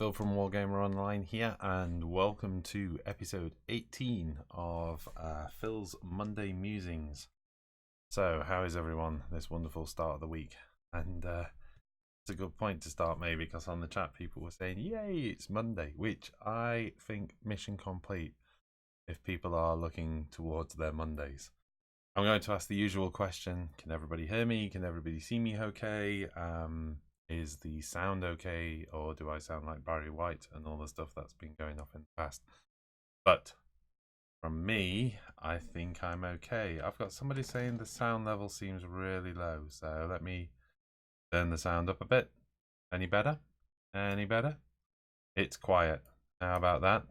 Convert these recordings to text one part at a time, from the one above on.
Phil from Wargamer Online here, and welcome to episode 18 of Phil's Monday Musings. So, how is everyone this wonderful start of the week? And it's a good point to start maybe, because on the chat people were saying, yay, it's Monday, which I think mission complete if people are looking towards their Mondays. I'm going to ask the usual question, can everybody hear me? Can everybody see me okay? Is the sound okay, or do I sound like Barry White and all the stuff that's been going off in the past? But from me, I think I'm okay. I've got somebody saying the sound level seems really low, so let me turn the sound up a bit. Any better? Any better? It's quiet. How about that?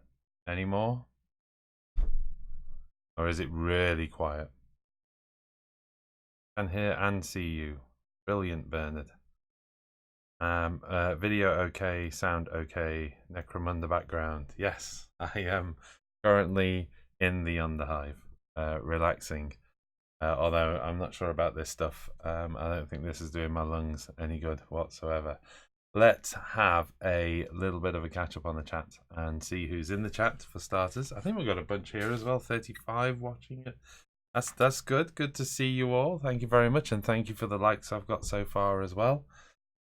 Any more? Or is it really quiet? I can hear and see you. Brilliant, Bernard. Video okay, sound okay, Necromunda background. Yes, I am currently in the Underhive, relaxing. Although I'm not sure about this stuff. I don't think this is doing my lungs any good whatsoever. Let's have a little bit of a catch up on the chat and see who's in the chat for starters. I think we've got a bunch here as well, 35 watching it. That's good. Good to see you all. Thank you very much, and thank you for the likes I've got so far as well.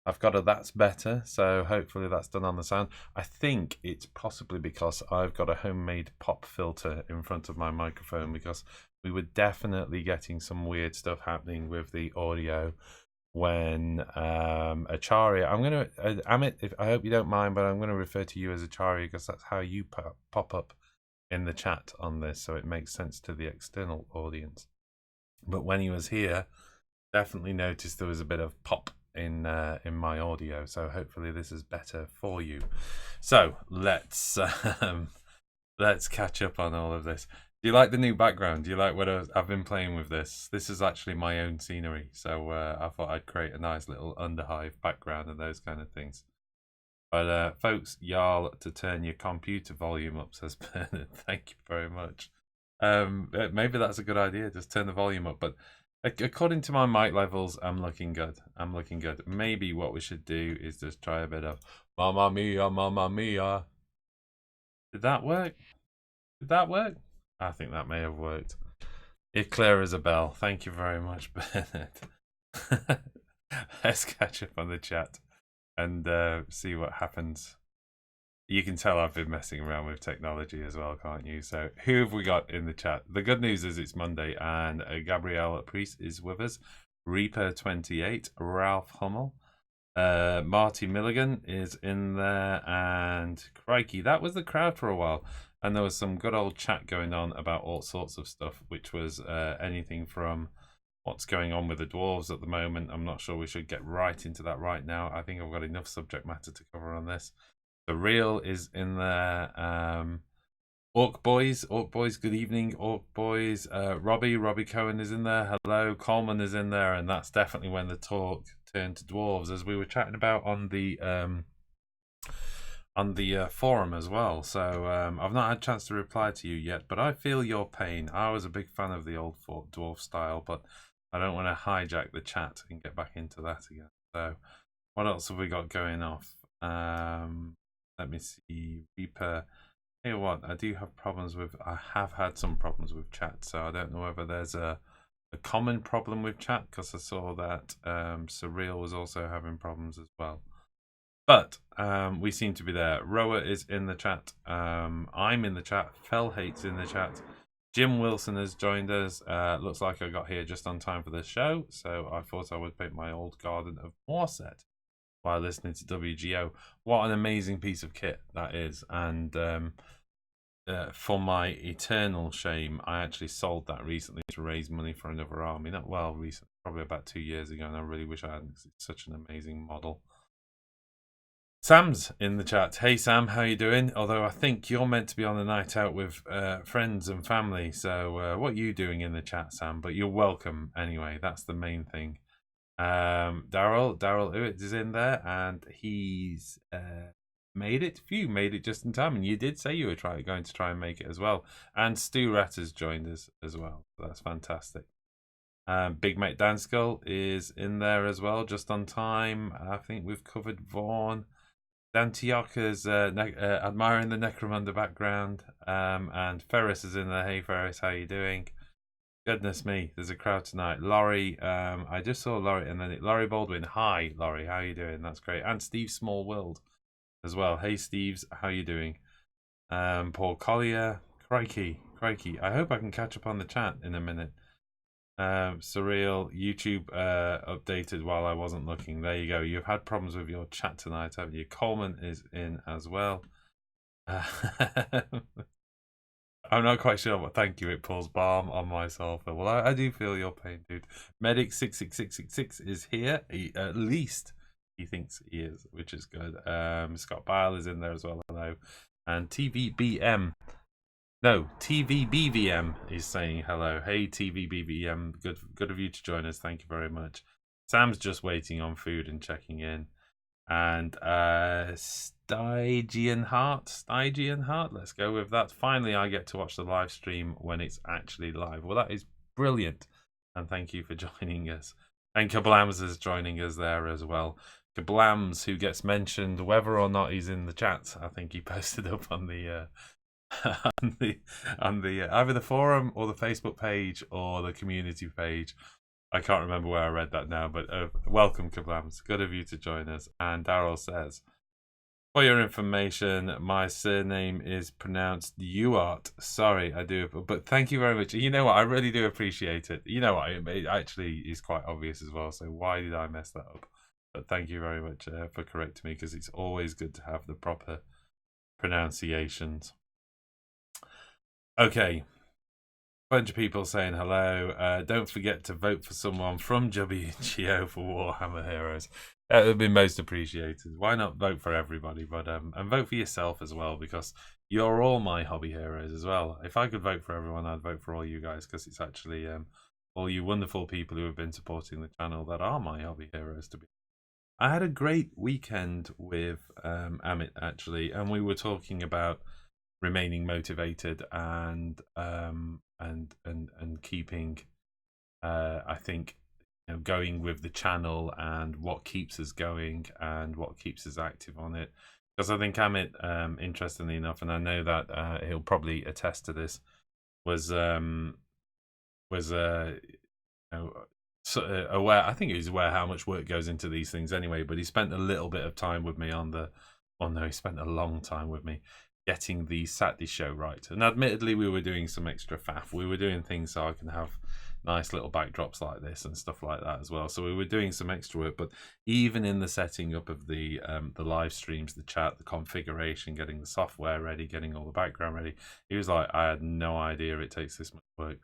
I've got a that's better, so hopefully that's done on the sound. I think it's possibly because I've got a homemade pop filter in front of my microphone, because we were definitely getting some weird stuff happening with the audio when Acharya, I'm going to, Amit, I hope you don't mind, but I'm going to refer to you as Acharya because that's how you pop up in the chat on this, so it makes sense to the external audience. But when he was here, definitely noticed there was a bit of pop in my audio, so hopefully this is better for you. So let's catch up on all of this. Do you like the new background? Do you like what I've been playing with this? This is actually my own scenery, so I thought I'd create a nice little Underhive background and those kind of things. But folks, y'all to turn your computer volume up, says Bernard. Thank you very much. Maybe that's a good idea, just turn the volume up. But according to my mic levels, I'm looking good. I'm looking good. Maybe what we should do is just try a bit of Mamma Mia, Mamma Mia. Did that work? Did that work? I think that may have worked. You're clear as a bell. Thank you very much, Bernard. Let's catch up on the chat and see what happens. You can tell I've been messing around with technology as well, can't you? So who have we got in the chat? The good news is it's Monday, and Gabrielle Priest is with us. Reaper28, Ralph Hummel, Marty Milligan is in there, and crikey, that was the crowd for a while. And there was some good old chat going on about all sorts of stuff, which was anything from what's going on with the dwarves at the moment. I'm not sure we should get right into that right now. I think I've got enough subject matter to cover on this. The Real is in there. Orc Boys, good evening, Orc Boys. Robbie Cohen is in there. Hello, Coleman is in there, and that's definitely when the talk turned to dwarves, as we were chatting about on the forum as well. So I've not had a chance to reply to you yet, but I feel your pain. I was a big fan of the old dwarf style, but I don't want to hijack the chat and get back into that again. So what else have we got going off? Let me see. Reaper. You know what? I do have problems with. I have had some problems with chat, so I don't know whether there's a common problem with chat, because I saw that Surreal was also having problems as well. But we seem to be there. Roa is in the chat. I'm in the chat. Fellhate's in the chat. Jim Wilson has joined us. Looks like I got here just on time for the show, so I thought I would paint my old Garden of Moorset while listening to WGO. What an amazing piece of kit that is. And for my eternal shame, I actually sold that recently to raise money for another army. Not well recently, probably about 2 years ago, and I really wish I hadn't, because it's such an amazing model. Sam's in the chat. Hey Sam, how you doing? Although I think you're meant to be on a night out with friends and family, so what are you doing in the chat, Sam? But you're welcome anyway, that's the main thing. Daryl Hewitt is in there, and he's made it. You made it just in time, and you did say you were going to try and make it as well. And Stu Rat has joined us as well, so that's fantastic. Big Mate Danskull is in there as well, just on time. I think we've covered Vaughn. Dantioca's admiring the Necromunda background. And Ferris is in there. Hey Ferris, how you doing? Goodness me, there's a crowd tonight. Laurie, I just saw Laurie, and then Laurie Baldwin. Hi, Laurie, how you doing? That's great. And Steve Smallworld as well. Hey, Steve's, how you doing? Paul Collier, crikey. I hope I can catch up on the chat in a minute. Surreal, YouTube updated while I wasn't looking. There you go. You've had problems with your chat tonight, haven't you? Coleman is in as well. I'm not quite sure, but thank you. It pulls balm on myself. Well, I do feel your pain, dude. Medic 66666 is here. At least he thinks he is, which is good. Scott Bile is in there as well. Hello. And TVBM. No, TVBVM is saying hello. Hey, TVBVM. Good of you to join us. Thank you very much. Sam's just waiting on food and checking in. And Stygian Heart, let's go with that. Finally, I get to watch the live stream when it's actually live. Well, that is brilliant, and thank you for joining us. And Kablams is joining us there as well. Kablams, who gets mentioned whether or not he's in the chat. I think he posted up on the on the either the forum or the Facebook page or the community page. I can't remember where I read that now, but welcome, Kablams. Good of you to join us. And Daryl says, for your information, my surname is pronounced Uart. Sorry, I do, but thank you very much. You know what? I really do appreciate it. You know what? It actually is quite obvious as well, so why did I mess that up? But thank you very much for correcting me, because it's always good to have the proper pronunciations. Okay. Bunch of people saying hello. Don't forget to vote for someone from WGO for Warhammer Heroes. That would be most appreciated. Why not vote for everybody, but and vote for yourself as well, because you're all my hobby heroes as well. If I could vote for everyone, I'd vote for all you guys, because it's actually all you wonderful people who have been supporting the channel that are my hobby heroes. I had a great weekend with Amit actually, and we were talking about remaining motivated and keeping I think, you know, going with the channel and what keeps us going and what keeps us active on it. Because I think Amit, interestingly enough, and I know that he'll probably attest to this, was you know, aware. I think he was aware how much work goes into these things anyway. But he spent a little bit of time with me on the. Well, no, he spent a long time with me getting the Saturday show right. And admittedly, we were doing some extra faff. We were doing things so I can have nice little backdrops like this and stuff like that as well. So we were doing some extra work. But even in the setting up of the live streams, the chat, the configuration, getting the software ready, getting all the background ready, he was like, I had no idea it takes this much work.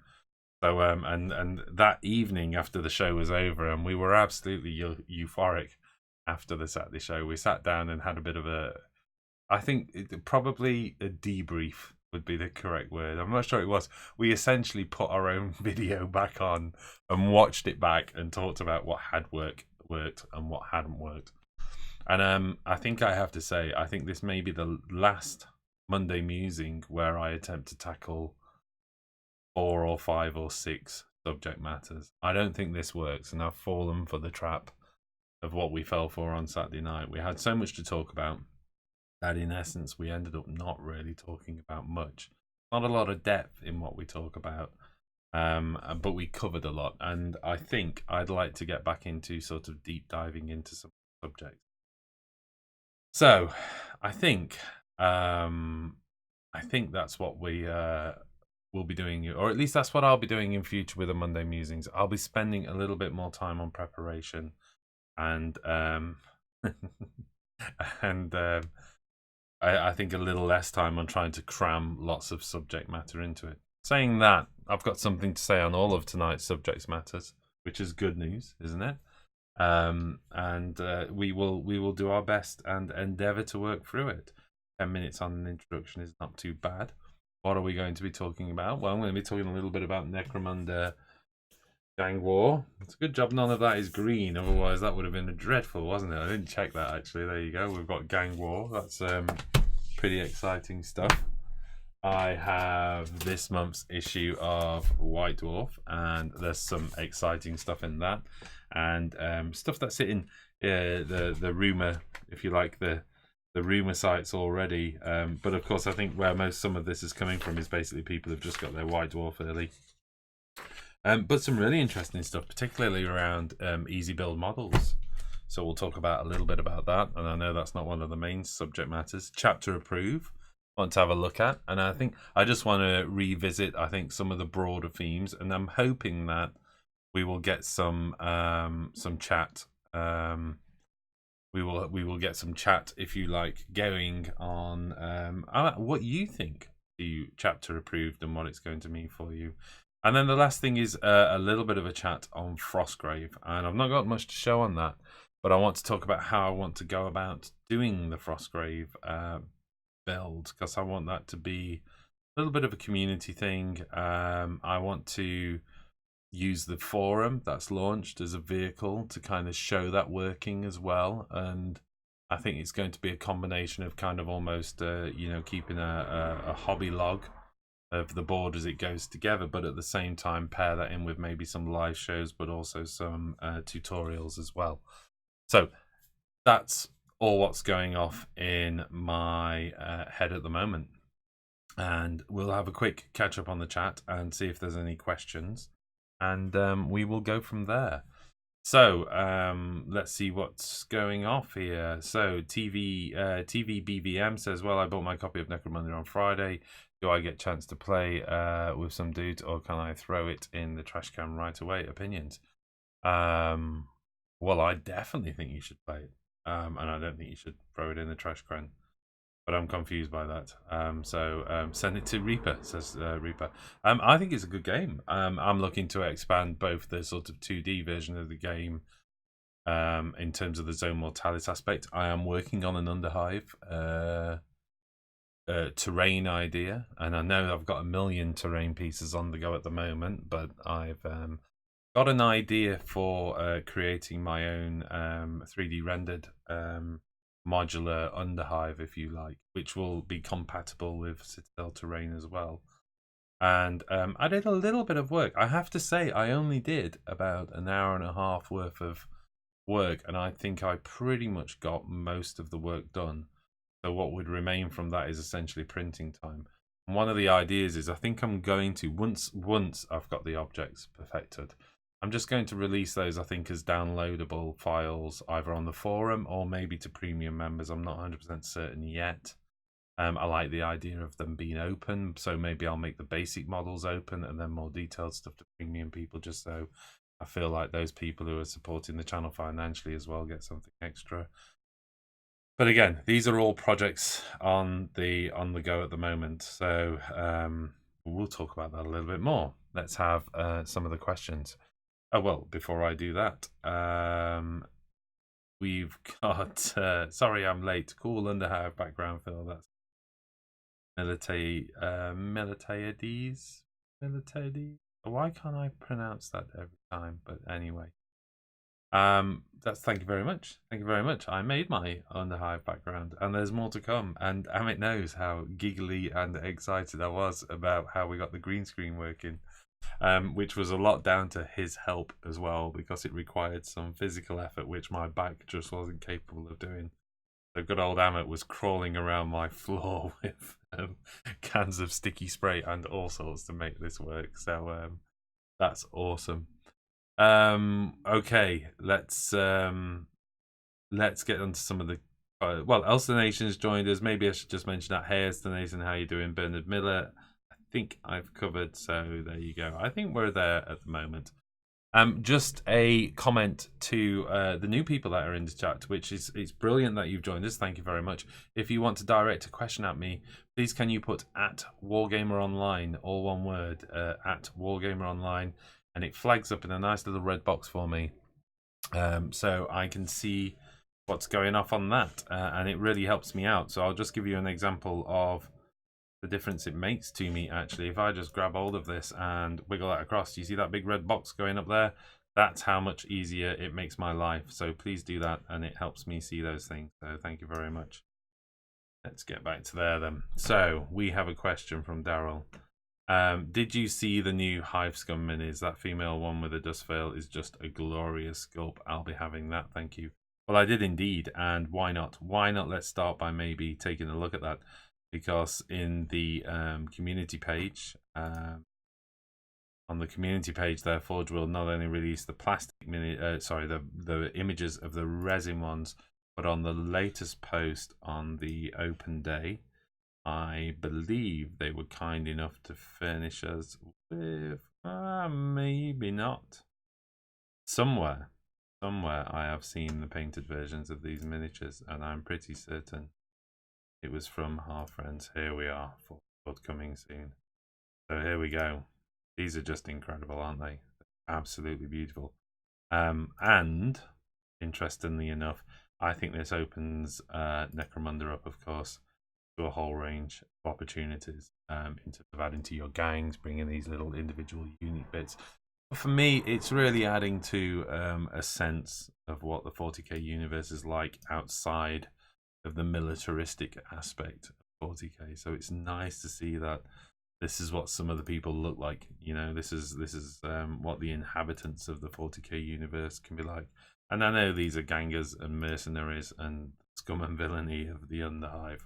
So and that evening after the show was over, and we were absolutely euphoric after the Saturday show, we sat down and had a bit of a, I think probably a debrief would be the correct word. I'm not sure it was. We essentially put our own video back on and watched it back and talked about what had worked and what hadn't worked. And I think I have to say, I think this may be the last Monday Musing where I attempt to tackle 4 or 5 or 6 subject matters. I don't think this works, and I've fallen for the trap of what we fell for on Saturday night. We had so much to talk about that in essence we ended up not really talking about much. Not a lot of depth in what we talk about, but we covered a lot, and I think I'd like to get back into sort of deep diving into some subjects. So I think that's what we will be doing, or at least that's what I'll be doing in future with the Monday Musings. I'll be spending a little bit more time on preparation and and I think a little less time on trying to cram lots of subject matter into it. Saying that, I've got something to say on all of tonight's subject matters, which is good news, isn't it? And we will do our best and endeavour to work through it. 10 minutes on an introduction is not too bad. What are we going to be talking about? Well, I'm going to be talking a little bit about Necromunda Gang War. It's a good job none of that is green, otherwise that would have been dreadful, wasn't it? I didn't check that actually. There you go. We've got Gang War. That's pretty exciting stuff. I have this month's issue of White Dwarf, and there's some exciting stuff in that, and stuff that's in the rumor, if you like, the rumor sites already. But of course, I think where some of this is coming from is basically people who've just got their White Dwarf early. But some really interesting stuff, particularly around easy build models. So we'll talk about a little bit about that. And I know that's not one of the main subject matters. Chapter approve, want to have a look at. And I think I just want to revisit, I think, some of the broader themes. And I'm hoping that we will get some chat. We will get some chat, if you like, going on what you think to chapter approved and what it's going to mean for you. And then the last thing is a little bit of a chat on Frostgrave. And I've not got much to show on that, but I want to talk about how I want to go about doing the Frostgrave build, because I want that to be a little bit of a community thing. I want to use the forum that's launched as a vehicle to kind of show that working as well. And I think it's going to be a combination of kind of almost, keeping a hobby log of the board as it goes together, but at the same time pair that in with maybe some live shows, but also some tutorials as well. So that's all what's going off in my head at the moment. And we'll have a quick catch up on the chat and see if there's any questions. And we will go from there. So let's see what's going off here. So TV BVM says, well, I bought my copy of Necromunda on Friday. Do I get a chance to play with some dudes, or can I throw it in the trash can right away? Opinions. Well, I definitely think you should play it. And I don't think you should throw it in the trash can. But I'm confused by that. So send it to Reaper, says Reaper. I think it's a good game. I'm looking to expand both the sort of 2D version of the game in terms of the zone mortalis aspect. I am working on an Underhive terrain idea, and I know I've got a million terrain pieces on the go at the moment, but I've got an idea for creating my own 3D rendered modular Underhive, if you like, which will be compatible with Citadel terrain as well. And I did a little bit of work. I have to say, I only did about an hour and a half worth of work, and I think I pretty much got most of the work done. So what would remain from that is essentially printing time. And one of the ideas is I think I'm going to, once I've got the objects perfected, I'm just going to release those, I think, as downloadable files, either on the forum or maybe to premium members. I'm not 100% certain yet. I like the idea of them being open, so maybe I'll make the basic models open and then more detailed stuff to premium people, just so I feel like those people who are supporting the channel financially as well get something extra. But again, these are all projects on the go at the moment, so we'll talk about that a little bit more. Let's have some of the questions. Oh, well, before I do that, we've got, sorry I'm late, cool Underhive background, Phil, that's Militaides? Why can't I pronounce that every time? But anyway, thank you very much. Thank you very much. I made my Underhive background, and there's more to come. And Amit knows how giggly and excited I was about how we got the green screen working. Which was a lot down to his help as well, because it required some physical effort, which my back just wasn't capable of doing. So good old Amit was crawling around my floor with cans of sticky spray and all sorts to make this work. So that's awesome. Okay, let's get onto some of the. Well, Elster Nation's joined us. Maybe I should just mention that. Hey, Elster Nation, how you doing? Bernard Miller. I think I've covered, so there you go. I think we're there at the moment. Just a comment to the new people that are in the chat, which is, it's brilliant that you've joined us. Thank you very much. If you want to direct a question at me, please can you put at Wargamer Online, all one word, at Wargamer Online, and it flags up in a nice little red box for me, so I can see what's going off on that, and it really helps me out. So I'll just give you an example of the difference it makes to me. Actually, if I just grab hold of this and wiggle that across, do you see that big red box going up there? That's how much easier it makes my life. So please do that, and it helps me see those things. So thank you very much. Let's get back to there then. So we have a question from Daryl. Did you see the new Hive Scum minis? That female one with a dust veil is just a glorious sculpt. I'll be having that, thank you. Well, I did indeed, and why not? Why not? Let's start by maybe taking a look at that, because in the community page, on the community page there, Forge will not only release the plastic the images of the resin ones, but on the latest post on the open day, I believe they were kind enough to furnish us with, maybe not. Somewhere I have seen the painted versions of these miniatures, and I'm pretty certain it was from Half Friends. Here we are, coming soon. So here we go. These are just incredible, aren't they? Absolutely beautiful. And interestingly enough, I think this opens Necromunda up, of course, to a whole range of opportunities in terms of adding to your gangs, bringing these little individual unique bits. But for me, it's really adding to a sense of what the 40k universe is like outside of the militaristic aspect of 40k. So it's nice to see that this is what some of the people look like. You know, this is what the inhabitants of the 40k universe can be like. And I know these are gangers and mercenaries and scum and villainy of the Underhive,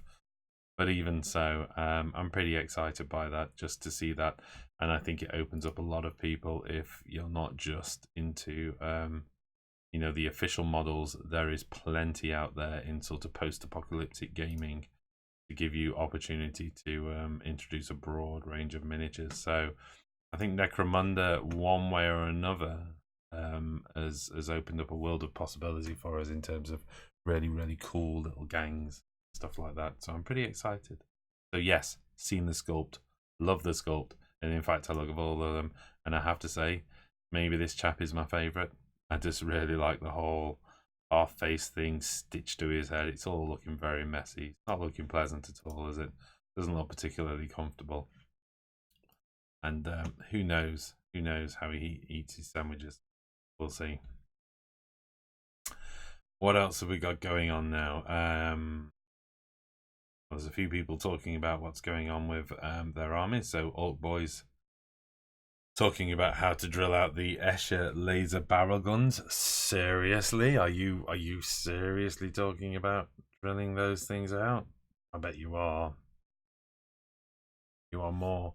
but even so, I'm pretty excited by that, just to see that. And I think it opens up a lot of people if you're not just into you know, the official models. There is plenty out there in sort of post-apocalyptic gaming to give you opportunity to introduce a broad range of miniatures. So I think Necromunda, one way or another, has opened up a world of possibility for us in terms of really cool little gangs, stuff like that. So I'm pretty excited. So yes, seen the sculpt, love the sculpt, and in fact I look at all of them, and I have to say, maybe this chap is my favourite. I just really like the whole half face thing stitched to his head. It's all looking very messy. It's not looking pleasant at all, is it? Doesn't look particularly comfortable. And who knows? Who knows how he eats his sandwiches? We'll see. What else have we got going on now? There's a few people talking about what's going on with their armies. So Orc Boys talking about how to drill out the Escher laser barrel guns. Seriously? Are you seriously talking about drilling those things out? I bet you are. You are more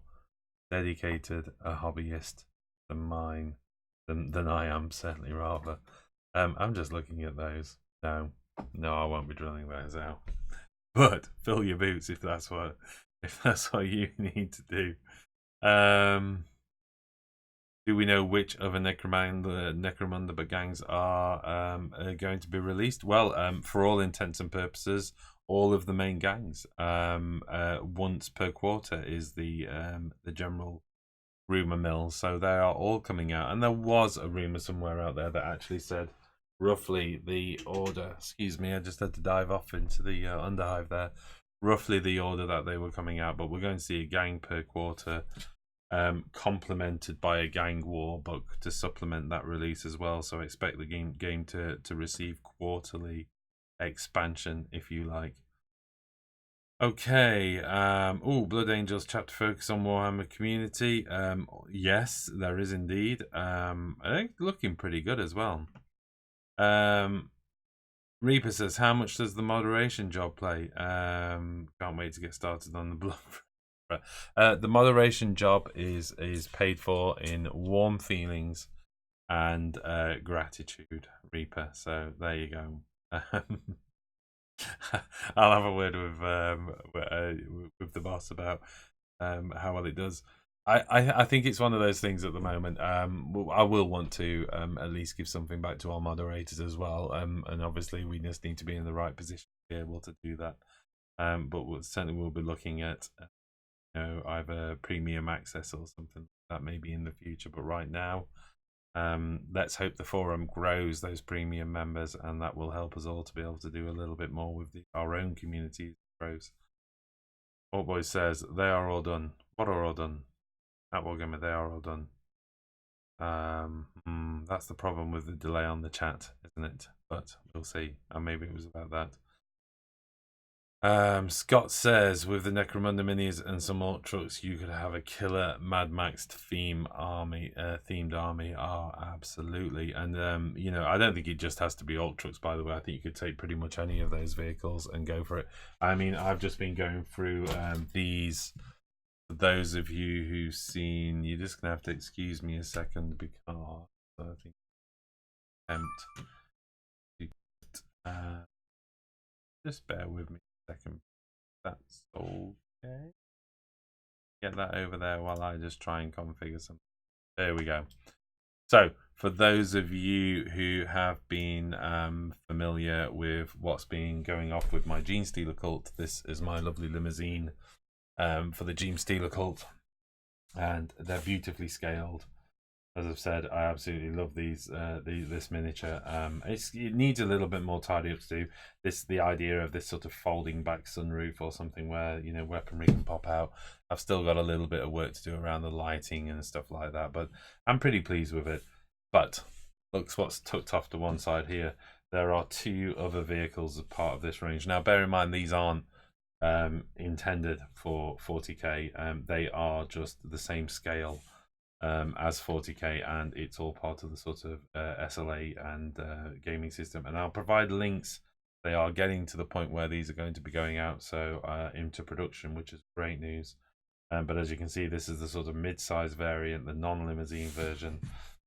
dedicated a hobbyist than mine, than I am, certainly, rather. I'm just looking at those. No, I won't be drilling those out. But fill your boots if that's what you need to do. Do we know which other Necromunda gangs are going to be released? Well, for all intents and purposes, all of the main gangs. Once per quarter is the general rumor mill, so they are all coming out. And there was a rumor somewhere out there that actually said roughly the order. Excuse me, I just had to dive off into the Underhive there. Roughly the order that they were coming out, but we're going to see a gang per quarter. Complemented by a gang war book to supplement that release as well. So I expect the game to receive quarterly expansion, if you like. Okay. Blood Angels chapter focus on Warhammer community. Yes, there is indeed. I think looking pretty good as well. Reaper says, how much does the moderation job play? Can't wait to get started on the blog. The moderation job is paid for in warm feelings and gratitude, Reaper. So there you go. I'll have a word with the boss about how well it does. I think it's one of those things at the moment. I will want to at least give something back to our moderators as well. And obviously we just need to be in the right position to be able to do that. But certainly we'll be looking at either premium access or something like that maybe in the future. But right now, let's hope the forum grows those premium members, and that will help us all to be able to do a little bit more with our own community grows. Old Boy says they are all done. What are all done? At Wargammer, they are all done. That's the problem with the delay on the chat, isn't it? But we'll see. Maybe it was about that. Scott says, with the Necromunda minis and some Orc trucks, you could have a killer Mad Max themed army. Oh, absolutely. And you know, I don't think it just has to be Orc trucks. By the way, I think you could take pretty much any of those vehicles and go for it. I mean, I've just been going through these. For those of you who've seen, you're just gonna have to excuse me a second because I think just bear with me a second. That's okay. Get that over there while I just try and configure something. There we go. So, for those of you who have been familiar with what's been going off with my Gene Stealer cult, this is my lovely limousine for the Gene Stealer cult, and they're beautifully scaled. As I've said, I absolutely love this miniature. It needs a little bit more tidy up to do. The idea of this sort of folding back sunroof or something where, you know, weaponry can pop out. I've still got a little bit of work to do around the lighting and stuff like that, but I'm pretty pleased with it. But looks what's tucked off to one side here. There are 2 other vehicles as part of this range. Now, bear in mind these aren't intended for 40k. They are just the same scale as 40k, and it's all part of the sort of SLA and gaming system. And I'll provide links. They are getting to the point where these are going to be going out into production, which is great news. But as you can see, this is the sort of mid-size variant, the non-limousine version.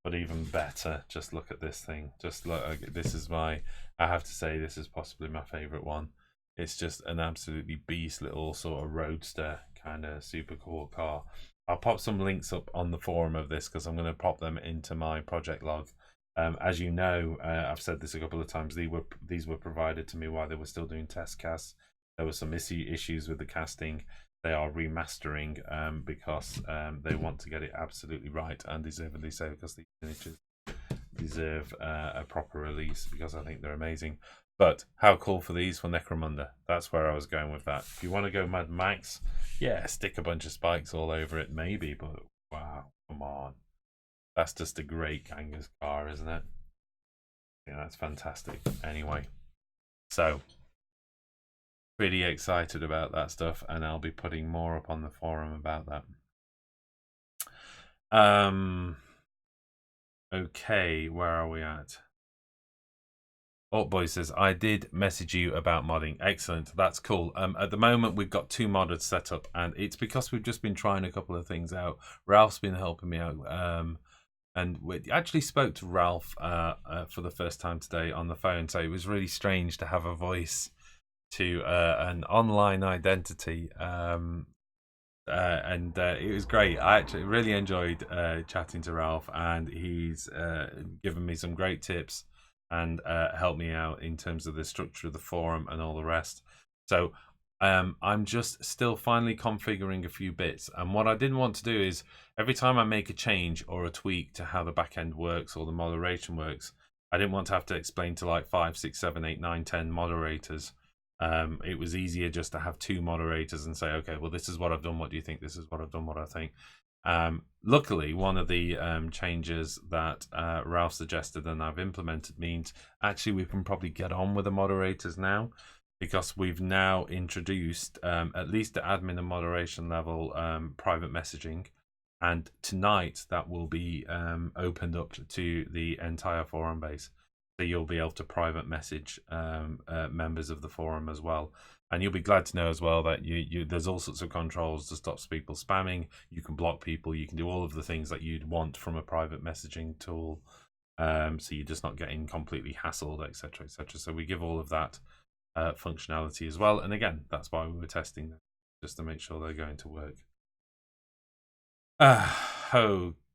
But even better, just look at this thing. Just look, this is I have to say, this is possibly my favorite one. It's just an absolutely beast little sort of roadster kind of super cool car. I'll pop some links up on the forum of this because I'm going to pop them into my project log. As you know, I've said this a couple of times, these were provided to me while they were still doing test casts. There were some issues with the casting. They are remastering because they want to get it absolutely right, and deservedly so, because these miniatures deserve a proper release because I think they're amazing. But how cool for these for Necromunda? That's where I was going with that. If you want to go Mad Max, yeah, stick a bunch of spikes all over it, maybe, but wow, come on. That's just a great Ganger's car, isn't it? Yeah, that's fantastic. Anyway, so pretty excited about that stuff, and I'll be putting more up on the forum about that. Okay, where are we at? Boy says, I did message you about modding. Excellent, that's cool. At the moment, we've got 2 modders set up, and it's because we've just been trying a couple of things out. Ralph's been helping me out, and we actually spoke to Ralph for the first time today on the phone, so it was really strange to have a voice to an online identity. And it was great. I actually really enjoyed chatting to Ralph, and he's given me some great tips and helped me out in terms of the structure of the forum and all the rest. So I'm just still finally configuring a few bits, and what I didn't want to do is every time I make a change or a tweak to how the back end works or the moderation works, I didn't want to have to explain to like 5, 6, 7, 8, 9, 10 moderators. It was easier just to have 2 moderators and say, okay, well, this is what I've done, what do you think? This is what I've done, what I think. Luckily, one of the changes that Ralph suggested and I've implemented means actually we can probably get on with the moderators now, because we've now introduced at least at admin and moderation level private messaging, and tonight that will be opened up to the entire forum base. So you'll be able to private message members of the forum as well. And you'll be glad to know as well that there's all sorts of controls to stop people spamming. You can block people. You can do all of the things that you'd want from a private messaging tool. So you're just not getting completely hassled, etc., etc. So we give all of that functionality as well. And again, that's why we were testing them, just to make sure they're going to work.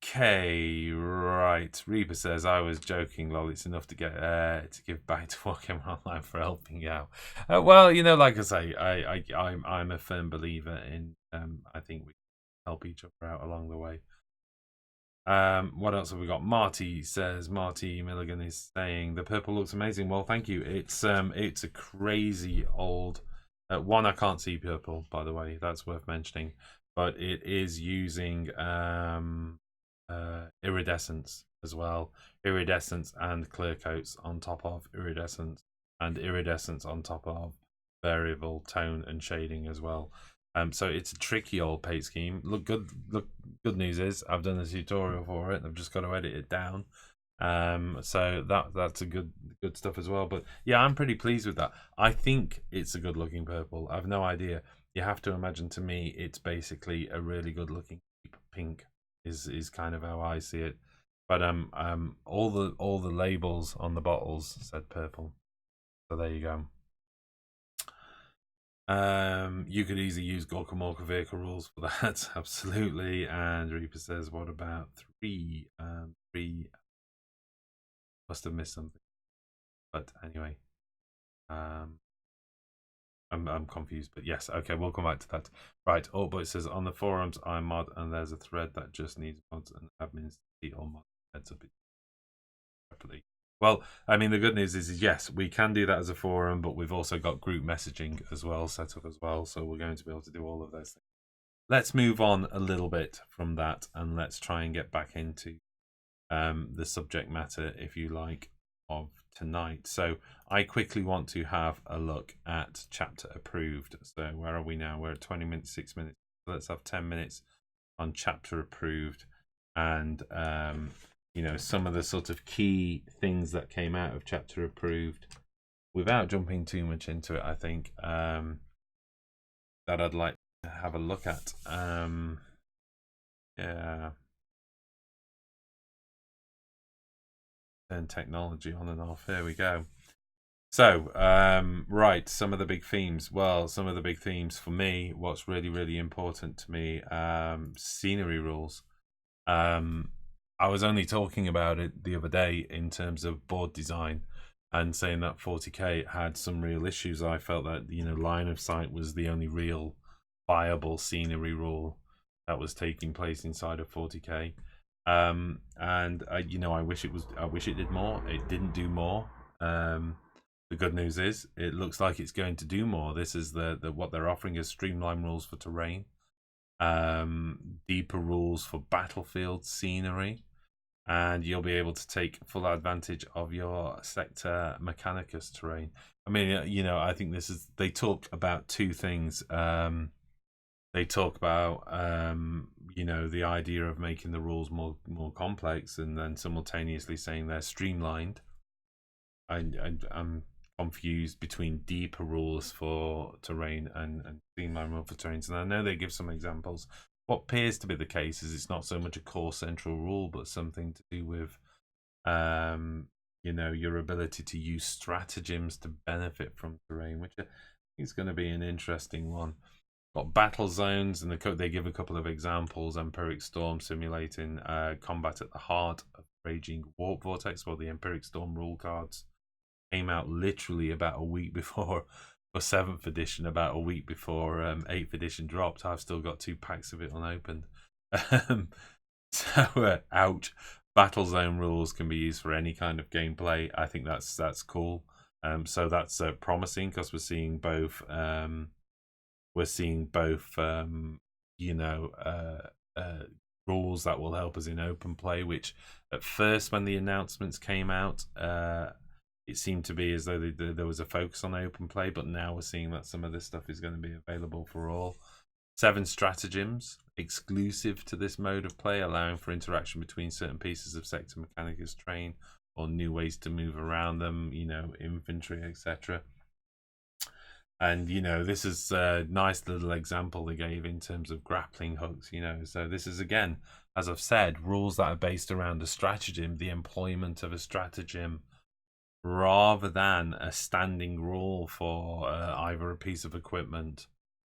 Okay, right. Reaper says, I was joking, lol. It's enough to get to give back to Warhammer Online for helping you out. Well, you know, like I say, I'm a firm believer in I think we help each other out along the way. What else have we got? Marty Milligan is saying the purple looks amazing. Well, thank you. It's a crazy old one. I can't see purple, by the way. That's worth mentioning. But it is using iridescence as well. Iridescence and clear coats on top of iridescence, and iridescence on top of variable tone and shading as well. So it's a tricky old paint scheme. Look, good news is I've done a tutorial for it. I've just got to edit it down. So that's a good stuff as well. But yeah, I'm pretty pleased with that. I think it's a good looking purple. I've no idea. You have to imagine, to me, it's basically a really good looking pink is kind of how I see it. But all the labels on the bottles said purple. So there you go. You could easily use Gorkamorka vehicle rules for that, absolutely. And Reaper says, what about 3? 3 must have missed something. But anyway, I'm confused, but yes, okay, we'll come back to that. Right, oh, but it says on the forums I mod, and there's a thread that just needs mods and admins to see all mod heads up separately. Well, I mean, the good news is yes, we can do that as a forum, but we've also got group messaging as well set up as well, so we're going to be able to do all of those things. Let's move on a little bit from that, and let's try and get back into the subject matter, if you like, of tonight. So I quickly want to have a look at chapter approved. So where are we now? We're at 20 minutes, 6 minutes. Let's have 10 minutes on chapter approved, and you know, some of the sort of key things that came out of chapter approved, without jumping too much into it. I think that I'd like to have a look at. Yeah. Turn technology on and off. Here we go. So, right, some of the big themes. Well, some of the big themes for me, what's really, really important to me, scenery rules. I was only talking about it the other day in terms of board design and saying that 40k had some real issues. I felt that, you know, line of sight was the only real viable scenery rule that was taking place inside of 40k. And you know, I wish it did more. It didn't do more. The good news is it looks like it's going to do more. This is the what they're offering is streamlined rules for terrain, deeper rules for battlefield scenery, and you'll be able to take full advantage of your Sector Mechanicus terrain. I mean, you know, I think this is, they talk about two things. They talk about you know, the idea of making the rules more complex, and then simultaneously saying they're streamlined. I'm confused between deeper rules for terrain and streamlined rules for terrains, and I know they give some examples. What appears to be the case is it's not so much a core central rule, but something to do with you know, your ability to use stratagems to benefit from terrain, which I think is going to be an interesting one. Got battle zones, and they give a couple of examples. Empiric Storm simulating combat at the heart of raging warp vortex. Well, the Empiric Storm rule cards came out literally about a week before, or 7th edition, about a week before 8th edition dropped. I've still got 2 packs of it unopened. So, ouch. Battle zone rules can be used for any kind of gameplay. I think that's cool. So that's promising, because we're seeing both. You know, rules that will help us in open play, which at first, when the announcements came out, it seemed to be as though there was a focus on open play, but now we're seeing that some of this stuff is going to be available for all. 7 stratagems exclusive to this mode of play, allowing for interaction between certain pieces of Sector Mechanicus terrain or new ways to move around them, you know, infantry, etc. And, you know, this is a nice little example they gave in terms of grappling hooks, you know. So this is, again, as I've said, rules that are based around a stratagem, the employment of a stratagem, rather than a standing rule for either a piece of equipment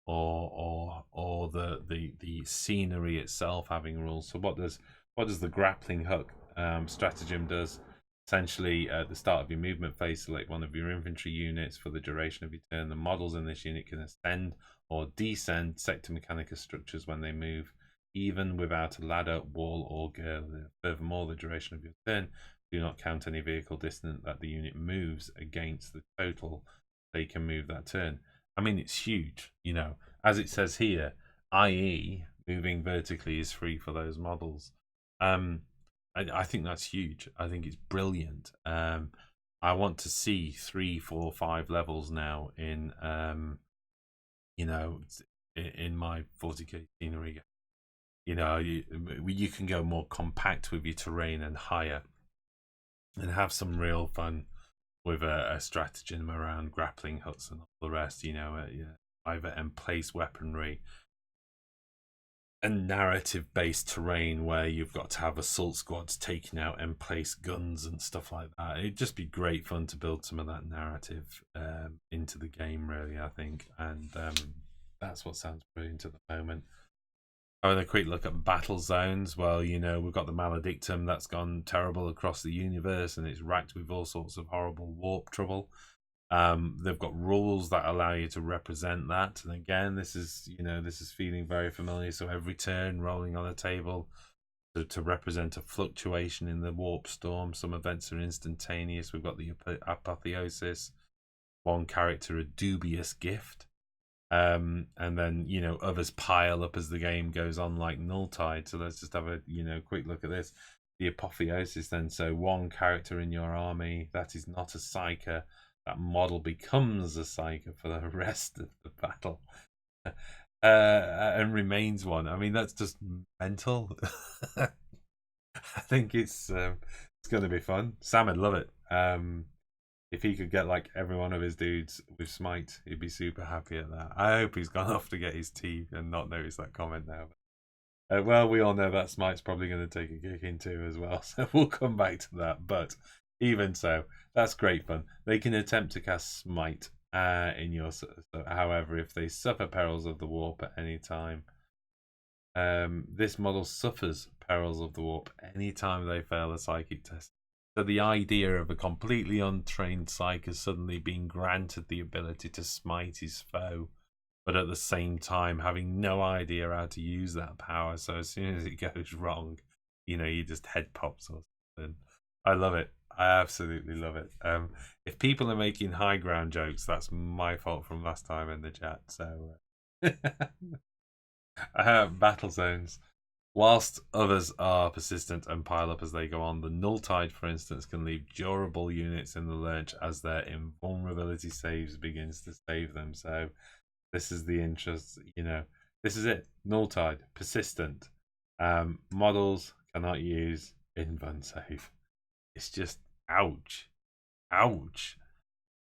or the scenery itself having rules. So what does the grappling hook stratagem does? Essentially, at the start of your movement phase, select one of your infantry units for the duration of your turn. The models in this unit can ascend or descend Sector Mechanicus structures when they move, even without a ladder, wall, or girder. Furthermore, the duration of your turn, do not count any vehicle distance that the unit moves against the total they can move that turn. I mean, it's huge, you know. As it says here, i.e., moving vertically is free for those models. I think that's huge. I think it's brilliant. I want to see 3, 4, 5 levels now in you know, in my 40k scenery. You know, you can go more compact with your terrain and higher, and have some real fun with a stratagem around grappling hooks and all the rest. You know, either place weaponry and narrative-based terrain where you've got to have assault squads taking out and place guns and stuff like that. It'd just be great fun to build some of that narrative into the game, really, I think, and that's what sounds brilliant at the moment. Having a quick look at battle zones. Well, you know, we've got the Maledictum that's gone terrible across the universe, and it's racked with all sorts of horrible warp trouble. They've got rules that allow you to represent that, and again, this is feeling very familiar. So every turn, rolling on a table to represent a fluctuation in the warp storm. Some events are instantaneous. We've got the apotheosis. One character, a dubious gift. And then, you know, others pile up as the game goes on, like Nulltide. So let's just have a, you know, quick look at this. The apotheosis then. So one character in your army that is not a psyker, that model becomes a psyker for the rest of the battle. And remains one. I mean, that's just mental. I think it's going to be fun. Sam would love it. If he could get like every one of his dudes with Smite, he'd be super happy at that. I hope he's gone off to get his tea and not noticed that comment now. Well, we all know that Smite's probably going to take a kick into as well, so we'll come back to that. But even so, that's great fun. They can attempt to cast Smite in your... However, if they suffer perils of the warp at any time, this model suffers perils of the warp any time they fail a psychic test. So the idea of a completely untrained psyker suddenly being granted the ability to smite his foe, but at the same time having no idea how to use that power. So as soon as it goes wrong, you know, you just head pops or something. I love it. I absolutely love it. If people are making high ground jokes, that's my fault from last time in the chat. So battle zones. Whilst others are persistent and pile up as they go on, the Nulltide, for instance, can leave durable units in the lurch as their invulnerability saves begins to save them. So this is the interest, you know, this is it. Nulltide, persistent. Models cannot use invuln save. It's just ouch. Ouch.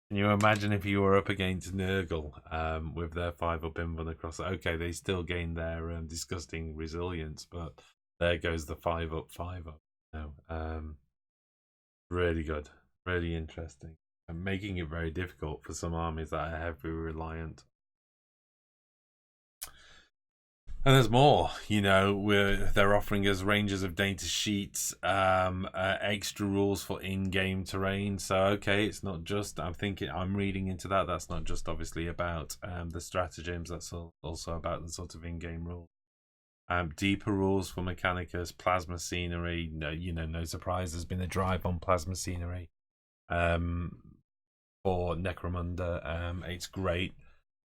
Can you imagine if you were up against Nurgle with their 5-up invuln across? Okay, they still gain their disgusting resilience, but there goes the 5-up, 5-up. No, really good, really interesting, and making it very difficult for some armies that are heavily reliant. And there's more, you know, they're offering us ranges of data sheets, extra rules for in-game terrain. So, okay, it's not just, I'm reading into that. That's not just obviously about the stratagems. That's also about the sort of in-game rules. Deeper rules for Mechanicus, plasma scenery. No, you know, no surprise. There's been a drive on plasma scenery for Necromunda. It's great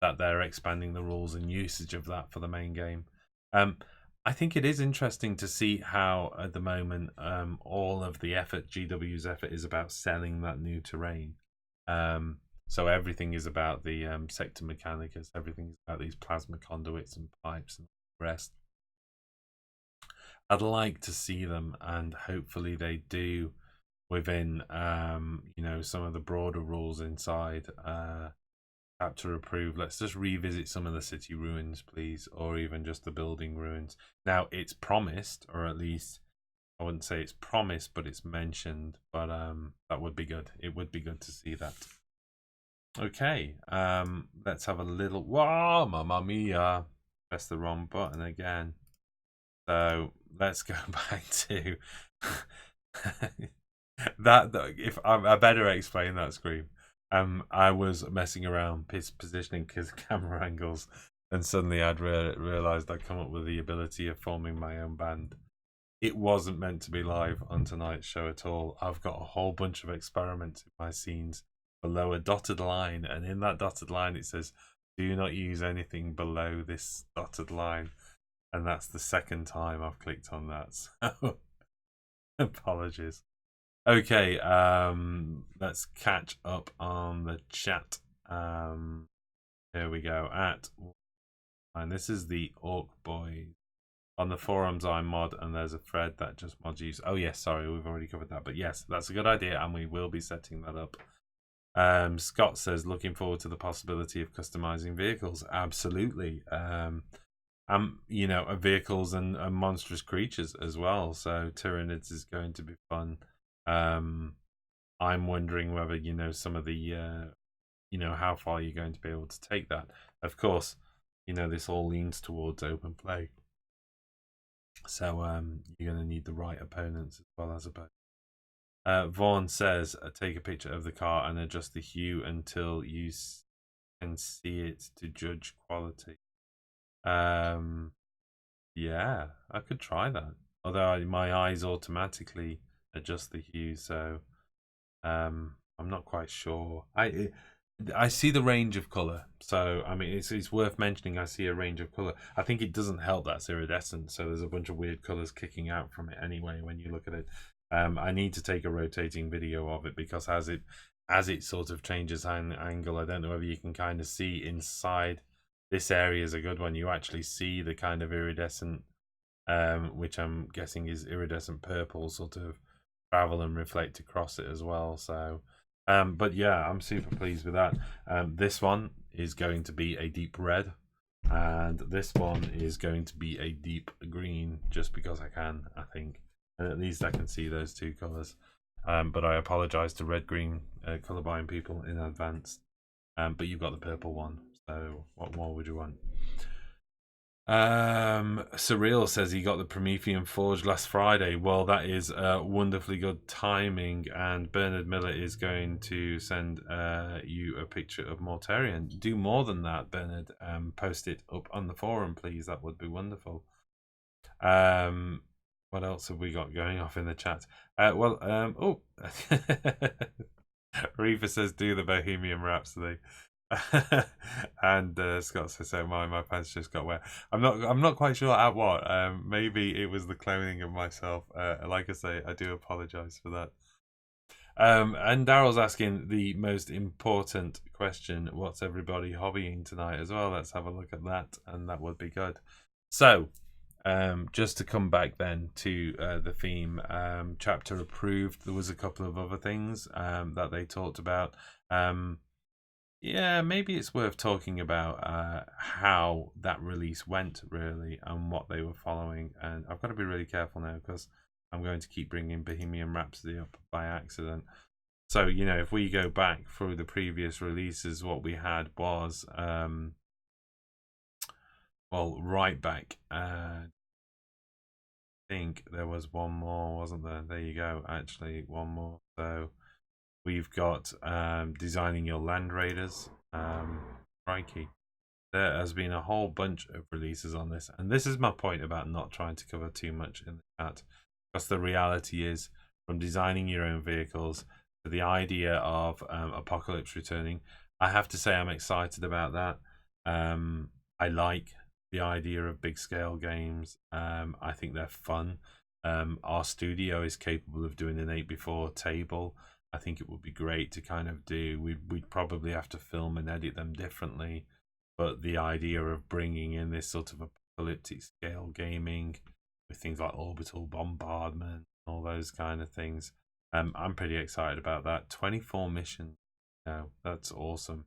that they're expanding the rules and usage of that for the main game. I think it is interesting to see how at the moment all of the effort, GW's effort, is about selling that new terrain. So everything is about the Sector Mechanicus, everything is about these plasma conduits and pipes and the rest. I'd like to see them, and hopefully they do, within you know, some of the broader rules inside chapter approved. Let's just revisit some of the city ruins, please, or even just the building ruins. Now, it's promised, or at least I wouldn't say it's promised, but it's mentioned. But that would be good. It would be good to see that. Okay, let's have a little... Whoa, mamma mia! Press the wrong button again. So let's go back to that. If I better explain that scream. I was messing around positioning camera angles, and suddenly I'd realised I'd come up with the ability of forming my own band. It wasn't meant to be live on tonight's show at all. I've got a whole bunch of experiments in my scenes below a dotted line, and in that dotted line it says, do not use anything below this dotted line. And that's the second time I've clicked on that, so apologies. Okay, let's catch up on the chat. Here we go. And this is the Orc Boy. On the forums I mod, and there's a thread that just mods use. Oh yes, sorry, we've already covered that. But yes, that's a good idea, and we will be setting that up. Scott says, looking forward to the possibility of customizing vehicles. Absolutely. You know, vehicles and monstrous creatures as well. So Tyranids is going to be fun. I'm wondering whether, you know, some of the, you know, how far you're going to be able to take that. Of course, you know, this all leans towards open play. So you're going to need the right opponents as well, I suppose. Vaughn says, take a picture of the car and adjust the hue until you can see it to judge quality. Yeah, I could try that. Although my eyes automatically adjust the hue, so I'm not quite sure. I see the range of color, so I mean it's worth mentioning. I see a range of color. I think it doesn't help that's iridescent, so there's a bunch of weird colors kicking out from it anyway when you look at it. I need to take a rotating video of it because as it sort of changes angle, I don't know whether you can kind of see inside. This area is a good one. You actually see the kind of iridescent, which I'm guessing is iridescent purple, sort of travel and reflect across it as well. So, but yeah, I'm super pleased with that. This one is going to be a deep red, and this one is going to be a deep green, just because I can, I think. And at least I can see those two colours. But I apologise to red-green colourblind people in advance. But you've got the purple one, so what more would you want? Surreal says he got the Promethean Forge last Friday. Well, that is wonderfully good timing, and Bernard Miller is going to send you a picture of Mortarion. Do more than that, Bernard. Post it up on the forum, please. That would be wonderful. What else have we got going off in the chat? Oh, Reaver says, do the Bohemian Rhapsody. And Scott says, so my pants just got wet. I'm not quite sure at what. Maybe it was the cloning of myself. Like I say, I do apologize for that. And Daryl's asking the most important question: what's everybody hobbying tonight as well? Let's have a look at that, and that would be good. So, just to come back then to the theme, chapter approved. There was a couple of other things that they talked about. Yeah, maybe it's worth talking about how that release went, really, and what they were following. And I've got to be really careful now because I'm going to keep bringing Bohemian Rhapsody up by accident. So, you know, if we go back through the previous releases, what we had was, well, right back, I think there was one more, wasn't there? There you go, actually, one more. So we've got designing your land raiders. Crikey. There has been a whole bunch of releases on this, and this is my point about not trying to cover too much in the chat, because the reality is, from designing your own vehicles to the idea of Apocalypse returning, I have to say I'm excited about that. I like the idea of big scale games. I think they're fun. Our studio is capable of doing an 8x4 table. I think it would be great to kind of do. We'd probably have to film and edit them differently, but the idea of bringing in this sort of apocalyptic scale gaming with things like orbital bombardment, all those kind of things, I'm pretty excited about that. 24 missions, that's awesome.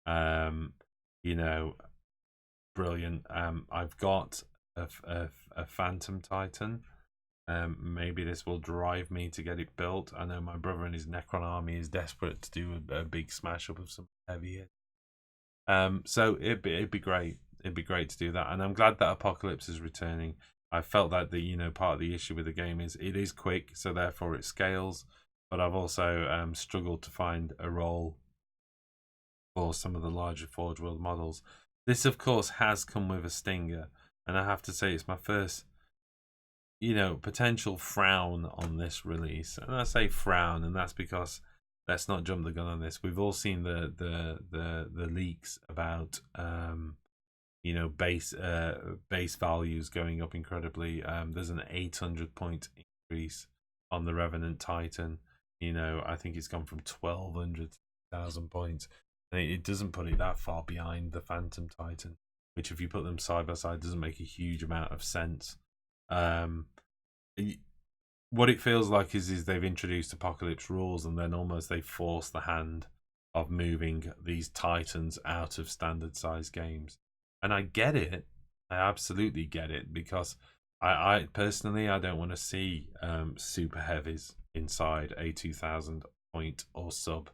You know, brilliant. I've got a Phantom Titan. Maybe this will drive me to get it built. I know my brother and his Necron army is desperate to do a big smash up of some heavy hit. So it'd be great. It'd be great to do that, and I'm glad that Apocalypse is returning. I felt that part of the issue with the game is it is quick, so therefore it scales. But I've also struggled to find a role for some of the larger Forge World models. This, of course, has come with a stinger, and I have to say it's my first, potential frown on this release. And I say frown, and that's because let's not jump the gun on this. We've all seen the leaks about base values going up incredibly. There's an 800 point increase on the Revenant Titan. You know, I think it's gone from 1,200 to 1,000 points. And it doesn't put it that far behind the Phantom Titan, which if you put them side by side doesn't make a huge amount of sense. Um, what it feels like is they've introduced apocalypse rules, and then almost they force the hand of moving these titans out of standard size games. And I get it. I absolutely get it, because I personally I don't want to see super heavies inside a 2,000 point or sub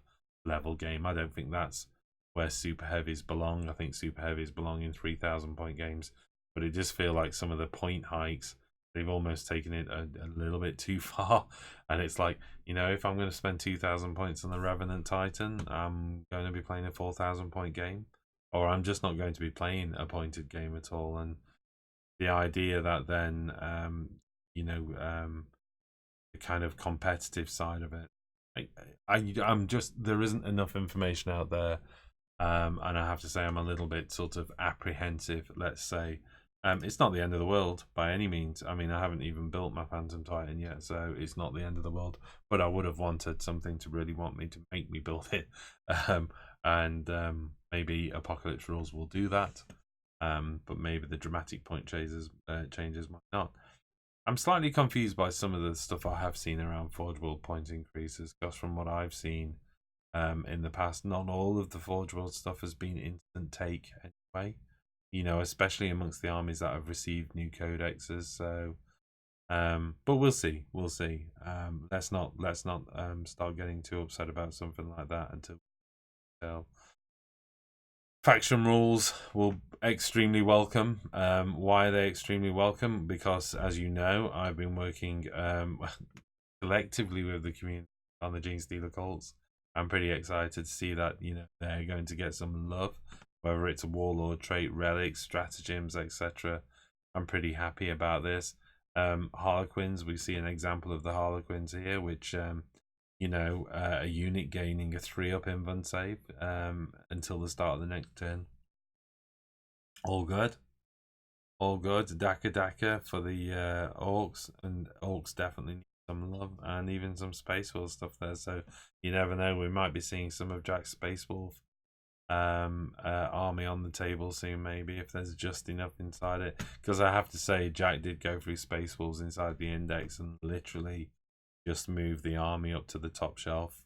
level game. I don't think that's where super heavies belong. I think super heavies belong in 3,000 point games. But it just feel like some of the point hikes, they've almost taken it a little bit too far. And it's like, you know, if I'm going to spend 2,000 points on the Revenant Titan, I'm going to be playing a 4,000 point game, or I'm just not going to be playing a pointed game at all. And the idea that then, you know, the kind of competitive side of it, I'm just, there isn't enough information out there. And I have to say, I'm a little bit sort of apprehensive, let's say. It's not the end of the world by any means. I mean, I haven't even built my Phantom Titan yet, so it's not the end of the world. But I would have wanted something to really want me to make me build it. Maybe Apocalypse Rules will do that. But maybe the dramatic point changes might not. I'm slightly confused by some of the stuff I have seen around Forge World point increases, because from what I've seen in the past, not all of the Forge World stuff has been instant take anyway. You know, especially amongst the armies that have received new codexes. So, but we'll see. We'll see. Let's not start getting too upset about something like that until. Faction rules will extremely welcome. Why are they extremely welcome? Because, as you know, I've been working collectively with the community on the Genestealer cults. I'm pretty excited to see that, you know, they're going to get some love, whether it's a warlord trait, relics, stratagems, etc. I'm pretty happy about this. Harlequins, we see an example of the Harlequins here, which you know, a unit gaining a 3-up invuln save until the start of the next turn. All good. All good. Daka for the orcs, and orcs definitely need some love, and even some Space Wolf stuff there. So you never know, we might be seeing some of Jack's Space Wolf army on the table soon, maybe, if there's just enough inside it. Because I have to say, Jack did go through Space Wolves inside the index and literally just moved the army up to the top shelf.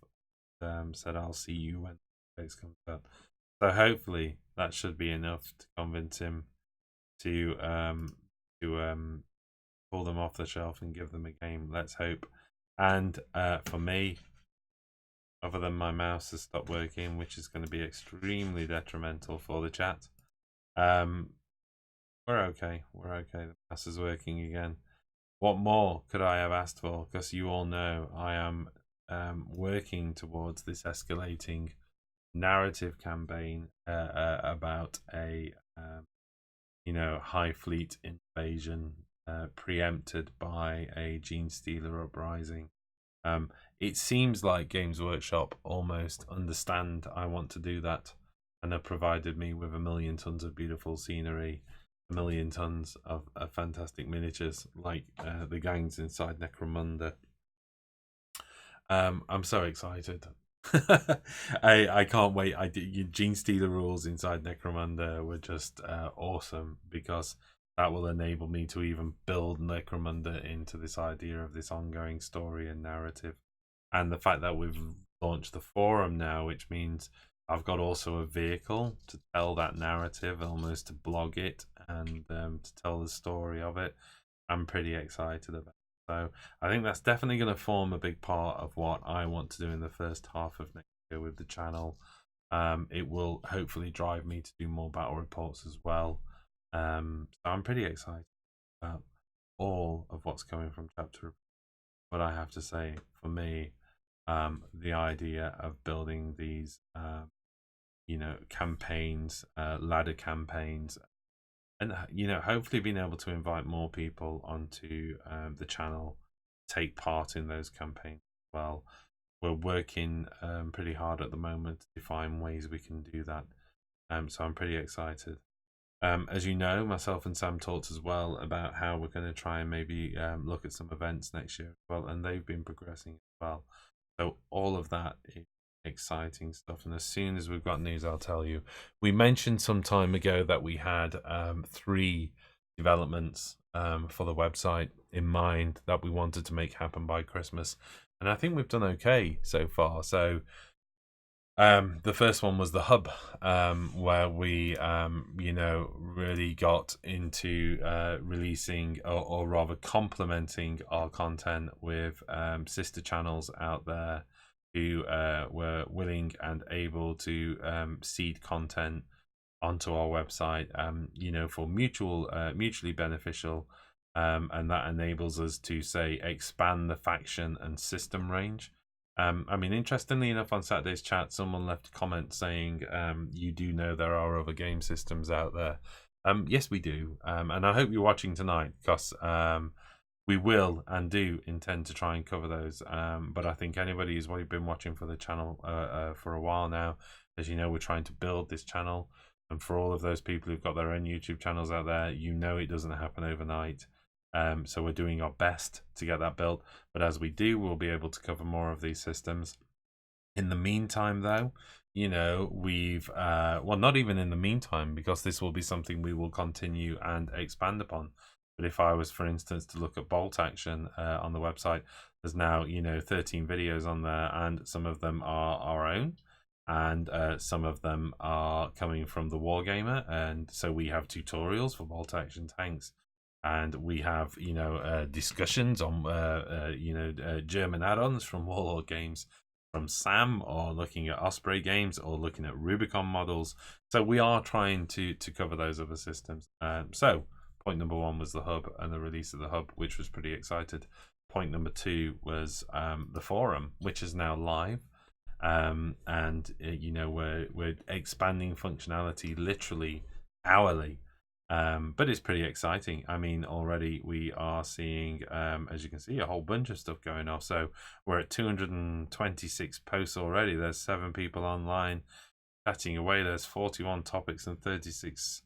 Said, I'll see you when the index comes up. So hopefully that should be enough to convince him to pull them off the shelf and give them a game. Let's hope. And for me, other than my mouse has stopped working, which is going to be extremely detrimental for the chat, we're okay. We're okay. The mouse is working again. What more could I have asked for? Because you all know I am working towards this escalating narrative campaign about a you know, high fleet invasion preempted by a Genestealer uprising. It seems like Games Workshop almost understand I want to do that, and have provided me with 1,000,000 tons of beautiful scenery, 1,000,000 tons of fantastic miniatures, like the gangs inside Necromunda. I'm so excited. I can't wait. Genestealer rules inside Necromunda were just awesome, because that will enable me to even build Necromunda into this idea of this ongoing story and narrative. And the fact that we've launched the forum now, which means I've got also a vehicle to tell that narrative, almost to blog it and to tell the story of it. I'm pretty excited about. So I think that's definitely going to form a big part of what I want to do in the first half of next year with the channel. It will hopefully drive me to do more battle reports as well. So I'm pretty excited about all of what's coming from chapter. But I have to say, for me, the idea of building these, you know, campaigns, ladder campaigns, and you know, hopefully being able to invite more people onto the channel, take part in those campaigns as well. We're working pretty hard at the moment to define ways we can do that. So I'm pretty excited. As you know, myself and Sam talked as well about how we're going to try and maybe look at some events next year as well, and they've been progressing as well. So all of that is exciting stuff. And as soon as we've got news, I'll tell you. We mentioned some time ago that we had 3 developments for the website in mind that we wanted to make happen by Christmas. And I think we've done okay so far. So the first one was the hub, where we, really got into releasing or rather complementing our content with sister channels out there who were willing and able to seed content onto our website, for mutually beneficial, and that enables us to say expand the faction and system range. Interestingly enough, on Saturday's chat, someone left a comment saying, you do know there are other game systems out there. Yes, we do. And I hope you're watching tonight, because we will and do intend to try and cover those. But I think anybody who's been watching for the channel for a while now, as you know, we're trying to build this channel. And for all of those people who've got their own YouTube channels out there, it doesn't happen overnight. So we're doing our best to get that built. But as we do, we'll be able to cover more of these systems. In the meantime, though, we've not even in the meantime, because this will be something we will continue and expand upon. But if I was, for instance, to look at bolt action on the website, there's now 13 videos on there, and some of them are our own, and some of them are coming from the Wargamer. And so we have tutorials for bolt action tanks. And we have, discussions on, German add-ons from Warlord Games, from Sam, or looking at Osprey Games, or looking at Rubicon models. So we are trying to cover those other systems. So point number 1 was the hub and the release of the hub, which was pretty excited. Point number 2 was the forum, which is now live. We're expanding functionality literally hourly. But it's pretty exciting. Already we are seeing, as you can see, a whole bunch of stuff going off. So we're at 226 posts already. There's 7 people online chatting away. There's 41 topics and 36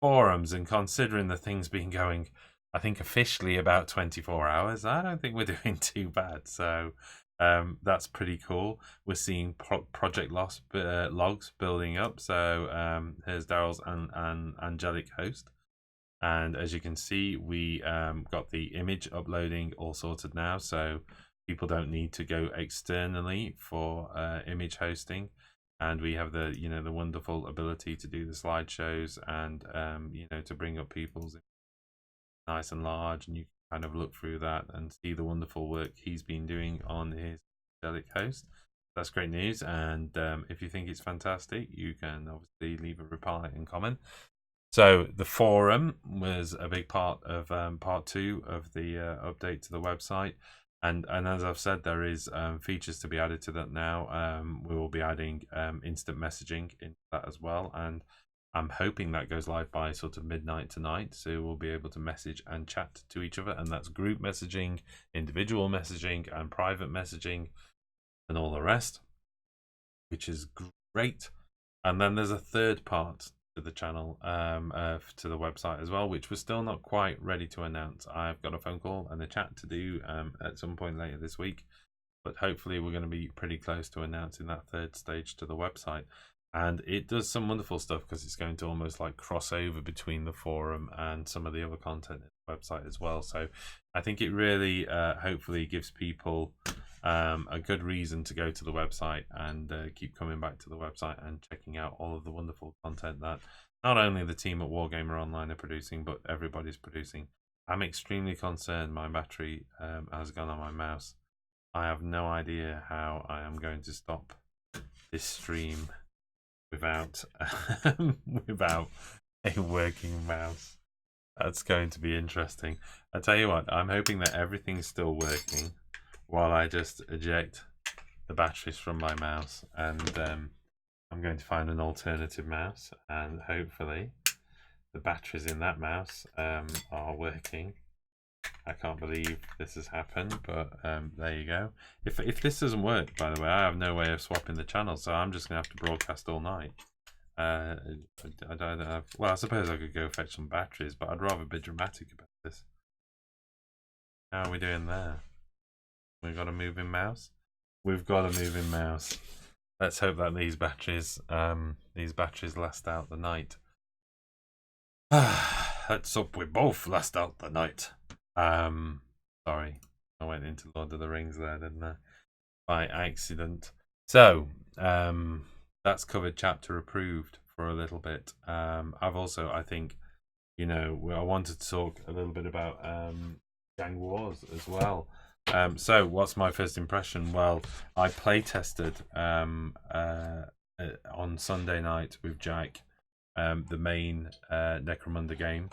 forums. And considering the thing's been going, I think officially about 24 hours, I don't think we're doing too bad. So that's pretty cool. We're seeing project logs building up. So here's Daryl's and angelic host, and as you can see, we got the image uploading all sorted now, so people don't need to go externally for image hosting. And we have the the wonderful ability to do the slideshows and to bring up people's nice and large, and you kind of look through that and see the wonderful work he's been doing on his angelic host. That's great news. And if you think it's fantastic, you can obviously leave a reply and comment. So the forum was a big part of part 2 of the update to the website. And as I've said, there is features to be added to that now. We will be adding instant messaging into that as well. And I'm hoping that goes live by sort of midnight tonight, so we'll be able to message and chat to each other, and that's group messaging, individual messaging, and private messaging, and all the rest, which is great. And then there's a third part to the channel, to the website as well, which we're still not quite ready to announce. I've got a phone call and a chat to do at some point later this week, but hopefully we're going to be pretty close to announcing that third stage to the website. And it does some wonderful stuff, because it's going to almost like cross over between the forum and some of the other content in the website as well. So I think it really hopefully gives people a good reason to go to the website and keep coming back to the website and checking out all of the wonderful content that not only the team at Wargamer Online are producing, but everybody's producing. I'm extremely concerned my battery has gone on my mouse. I have no idea how I am going to stop this stream without without a working mouse. That's going to be interesting. I tell you what, I'm hoping that everything's still working while I just eject the batteries from my mouse, and I'm going to find an alternative mouse, and hopefully the batteries in that mouse are working. I can't believe this has happened, but there you go. If this doesn't work, by the way, I have no way of swapping the channel, so I'm just going to have to broadcast all night. I don't have, well, I suppose I could go fetch some batteries, but I'd rather be dramatic about this. How are we doing there? We've got a moving mouse. we've got a moving mouse. Let's hope that these batteries last out the night. Let's hope we both last out the night. Sorry, I went into Lord of the Rings there, didn't I? By accident. So, that's covered chapter approved for a little bit. I've also, I think, I wanted to talk a little bit about Gang Wars as well. So what's my first impression? Well, I play tested on Sunday night with Jack, the main Necromunda game.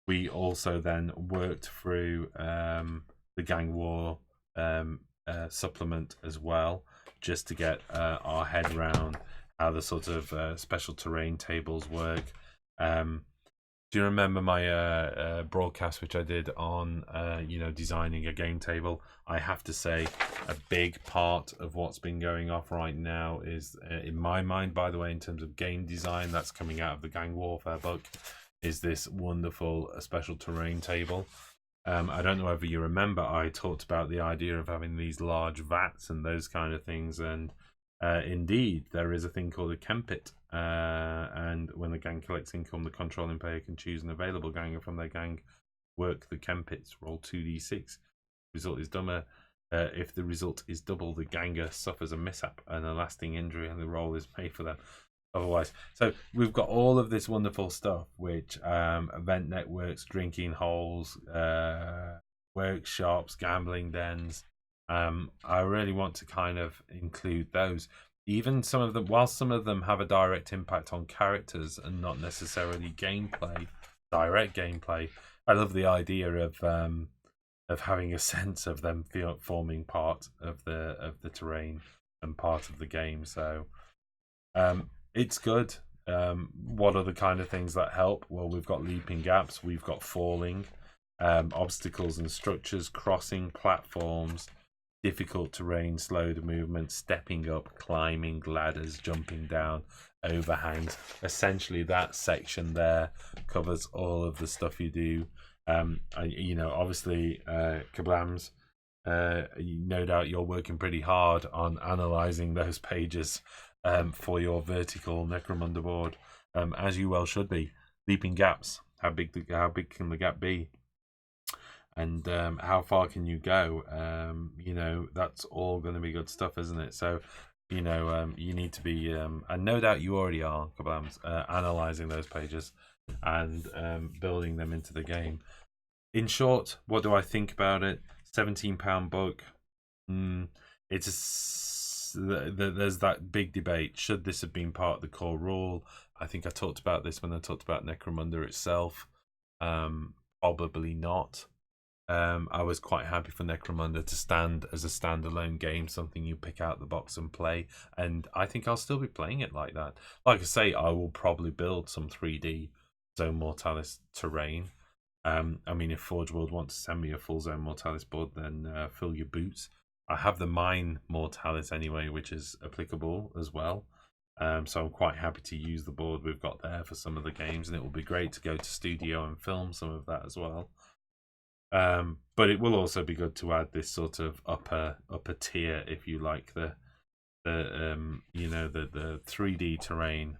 We also then worked through the Gang War supplement as well, just to get our head round how the sort of special terrain tables work. Do you remember my broadcast which I did on designing a game table? I have to say a big part of what's been going off right now is, in my mind, by the way, in terms of game design that's coming out of the Gang Warfare book, is this wonderful special terrain table. I don't know whether you remember, I talked about the idea of having these large vats and those kind of things, and indeed there is a thing called a Kempit, and when the gang collects income, the controlling player can choose an available ganger from their gang, work the Kempits, roll 2d6. Result is dumber. If the result is double, the ganger suffers a mishap and a lasting injury, and the roll is made for them otherwise. So we've got all of this wonderful stuff, which event networks, drinking holes, workshops, gambling dens. I really want to kind of include those. Even some of them, while some of them have a direct impact on characters and not necessarily direct gameplay, I love the idea of having a sense of them forming part of the terrain and part of the game. So it's good. What are the kind of things that help? Well, we've got leaping gaps, we've got falling, obstacles and structures, crossing platforms, difficult terrain, slowed movement, stepping up, climbing ladders, jumping down, overhangs. Essentially, that section there covers all of the stuff you do. Obviously, Kablams, no doubt you're working pretty hard on analysing those pages for your vertical Necromunda board, as you well should be. Leaping gaps, how big can the gap be? And how far can you go? That's all going to be good stuff, isn't it? So, you need to be, and no doubt you already are, Kablams, analysing those pages and building them into the game. In short, what do I think about it? £17 book. There's that big debate. Should this have been part of the core rule? I think I talked about this when I talked about Necromunda itself. Probably not. I was quite happy for Necromunda to stand as a standalone game, something you pick out the box and play, and I think I'll still be playing it like that. Like I say, I will probably build some 3D Zone Mortalis terrain. If Forge World want to send me a full Zone Mortalis board, then fill your boots. I have the Mine Mortalis anyway, which is applicable as well. So I'm quite happy to use the board we've got there for some of the games, and it will be great to go to studio and film some of that as well. But it will also be good to add this sort of upper tier, if you like, the 3D terrain.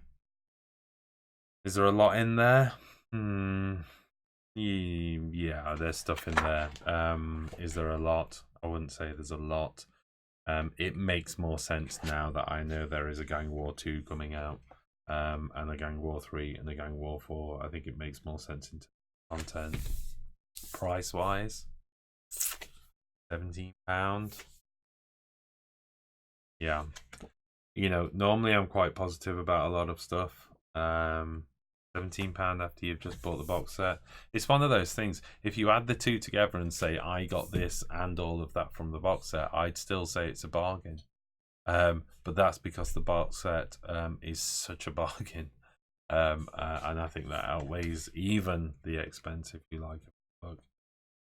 Is there a lot in there? Yeah, there's stuff in there. Is there a lot? I wouldn't say there's a lot. It makes more sense now that I know there is a Gang War 2 coming out, and a Gang War 3 and a Gang War 4. I think it makes more sense in content. Price wise, £17. Yeah, normally I'm quite positive about a lot of stuff. £17 after you've just bought the box set. It's one of those things. If you add the two together and say I got this and all of that from the box set, I'd still say it's a bargain. But that's because the box set is such a bargain, and I think that outweighs even the expense, if you like.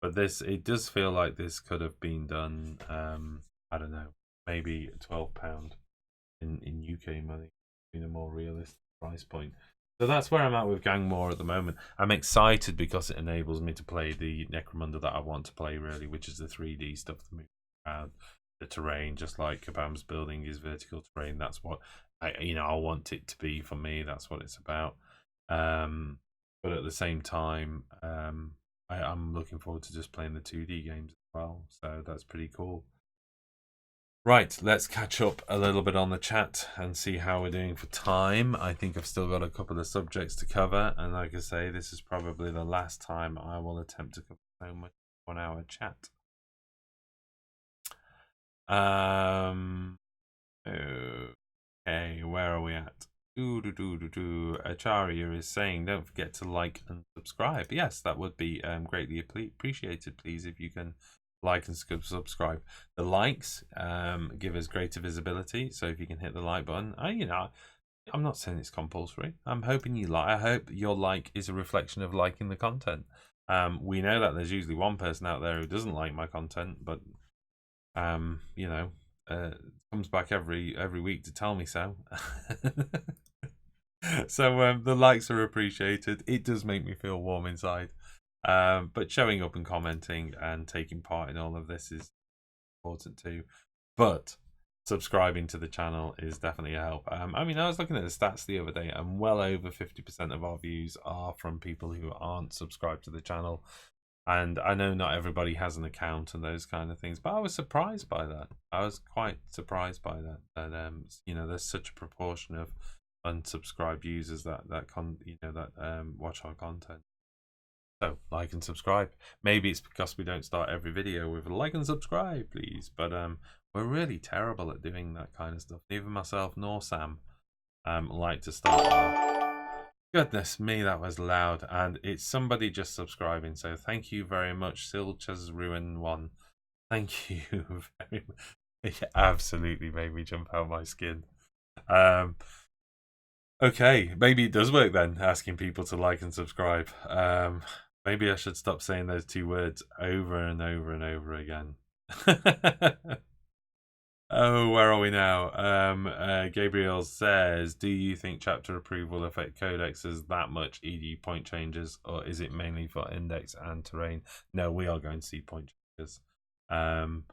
But it does feel like this could have been done, I don't know, maybe £12 in UK money, in a more realistic price point. So that's where I'm at with Gang War at the moment. I'm excited because it enables me to play the Necromunda that I want to play, really, which is the 3D stuff to move around. the terrain, just like Kabam's building is vertical terrain. That's what I want it to be for me. That's what it's about. But at the same time, I'm looking forward to just playing the 2D games as well. So that's pretty cool. Right, let's catch up a little bit on the chat and see how we're doing for time. I think I've still got a couple of subjects to cover, and like I say, this is probably the last time I will attempt to cover so much 1 hour chat. Okay, where are we at? Acharya is saying, don't forget to like and subscribe. Yes, that would be greatly appreciated, please, if you can like and subscribe. The likes give us greater visibility, so if you can hit the like button, I'm not saying it's compulsory. I'm hoping you like. I hope your like is a reflection of liking the content. We know that there's usually one person out there who doesn't like my content, but comes back every week to tell me so. So the likes are appreciated. It does make me feel warm inside. But showing up and commenting and taking part in all of this is important too. But subscribing to the channel is definitely a help. I was looking at the stats the other day, and well over 50% of our views are from people who aren't subscribed to the channel. And I know not everybody has an account and those kind of things, but I was surprised by that. I was quite surprised by that. That there's such a proportion of unsubscribed users that watch our content. So like and subscribe. Maybe it's because we don't start every video with like and subscribe, please. But we're really terrible at doing that kind of stuff. Neither myself nor Sam like to start. Goodness me, that was loud, and it's somebody just subscribing. So thank you very much, Silchas Ruin One. Thank you very much. It absolutely made me jump out of my skin. Okay, maybe it does work then, asking people to like and subscribe. Maybe I should stop saying those two words over and over and over again. Oh, where are we now? Gabriel says, do you think chapter approval affect codexes that much, e.g. point changes, or is it mainly for index and terrain? No, we are going to see point changes. And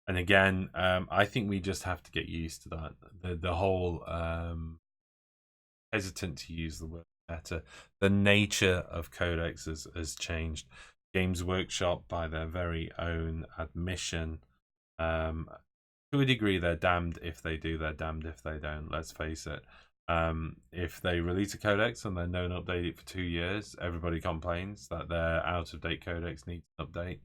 again, I think we just have to get used to that. The whole hesitant to use the word meta. The nature of codexes has changed. Games Workshop, by their very own admission, to a degree, they're damned if they do, they're damned if they don't. Let's face it. If they release a codex and then don't update it for 2 years, everybody complains that their out-of-date codex needs an update.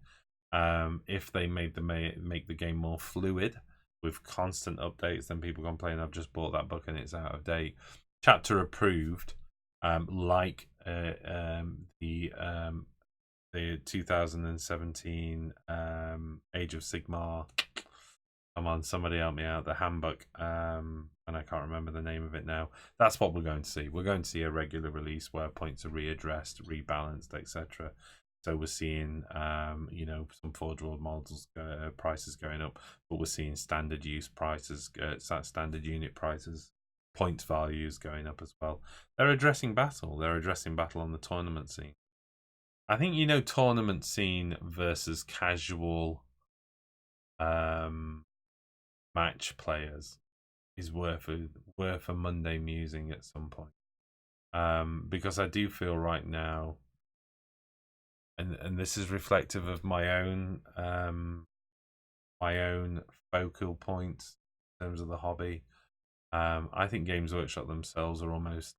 If they make the game more fluid with constant updates, then people complain, I've just bought that book and it's out of date. Chapter approved, like the 2017 Age of Sigmar. Come on, somebody help me out. The handbook, and I can't remember the name of it now. That's what we're going to see. We're going to see a regular release where points are readdressed, rebalanced, etc. So we're seeing, some Forge World models prices going up, but we're seeing standard use prices, standard unit prices, points values going up as well. They're addressing battle. They're addressing battle on the tournament scene. I think tournament scene versus casual match players is worth a Monday musing at some point, because I do feel right now, and this is reflective of my own focal points in terms of the hobby. I think Games Workshop themselves are almost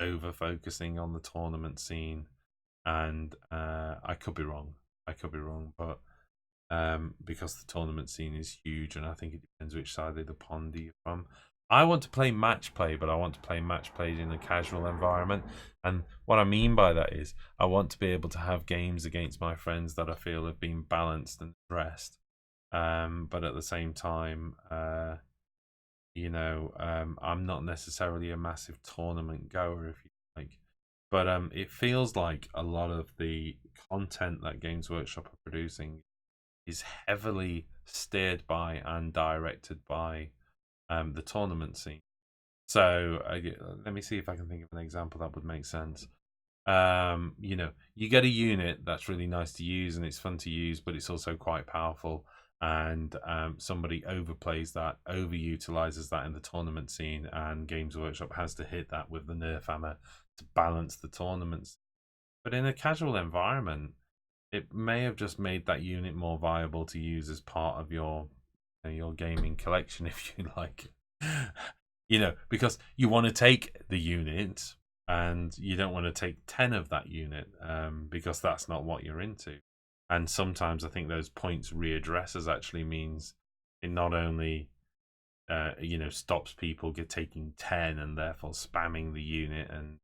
over focusing on the tournament scene, and I could be wrong, but because the tournament scene is huge, and I think it depends which side of the pond you're from. I want to play match play, but I want to play match play in a casual environment. And what I mean by that is I want to be able to have games against my friends that I feel have been balanced and addressed. But at the same time, I'm not necessarily a massive tournament goer, if you like. But it feels like a lot of the content that Games Workshop are producing is heavily steered by and directed by the tournament scene. So let me see if I can think of an example that would make sense. You get a unit that's really nice to use and it's fun to use, but it's also quite powerful. and somebody overplays that, overutilizes that in the tournament scene, and Games Workshop has to hit that with the nerf hammer to balance the tournaments. But in a casual environment, it may have just made that unit more viable to use as part of your gaming collection, if you like. Because you want to take the unit and you don't want to take 10 of that unit, because that's not what you're into. And sometimes I think those points readdresses actually means it not only stops people taking 10 and therefore spamming the unit and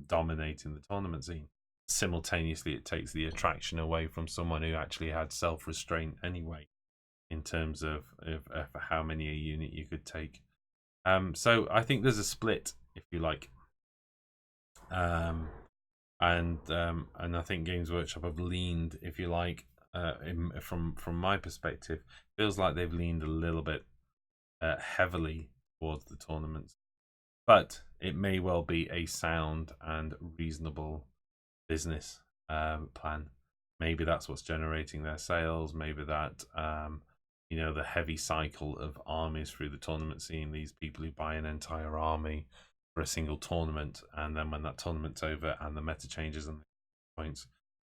dominating the tournament scene. Simultaneously, it takes the attraction away from someone who actually had self-restraint anyway, in terms of how many a unit you could take. So I think there's a split, if you like. And I think Games Workshop have leaned, if you like, from my perspective, feels like they've leaned a little bit heavily towards the tournaments. But it may well be a sound and reasonable business plan. Maybe that's what's generating their sales. Maybe that the heavy cycle of armies through the tournament scene, these people who buy an entire army for a single tournament, and then when that tournament's over and the meta changes and points,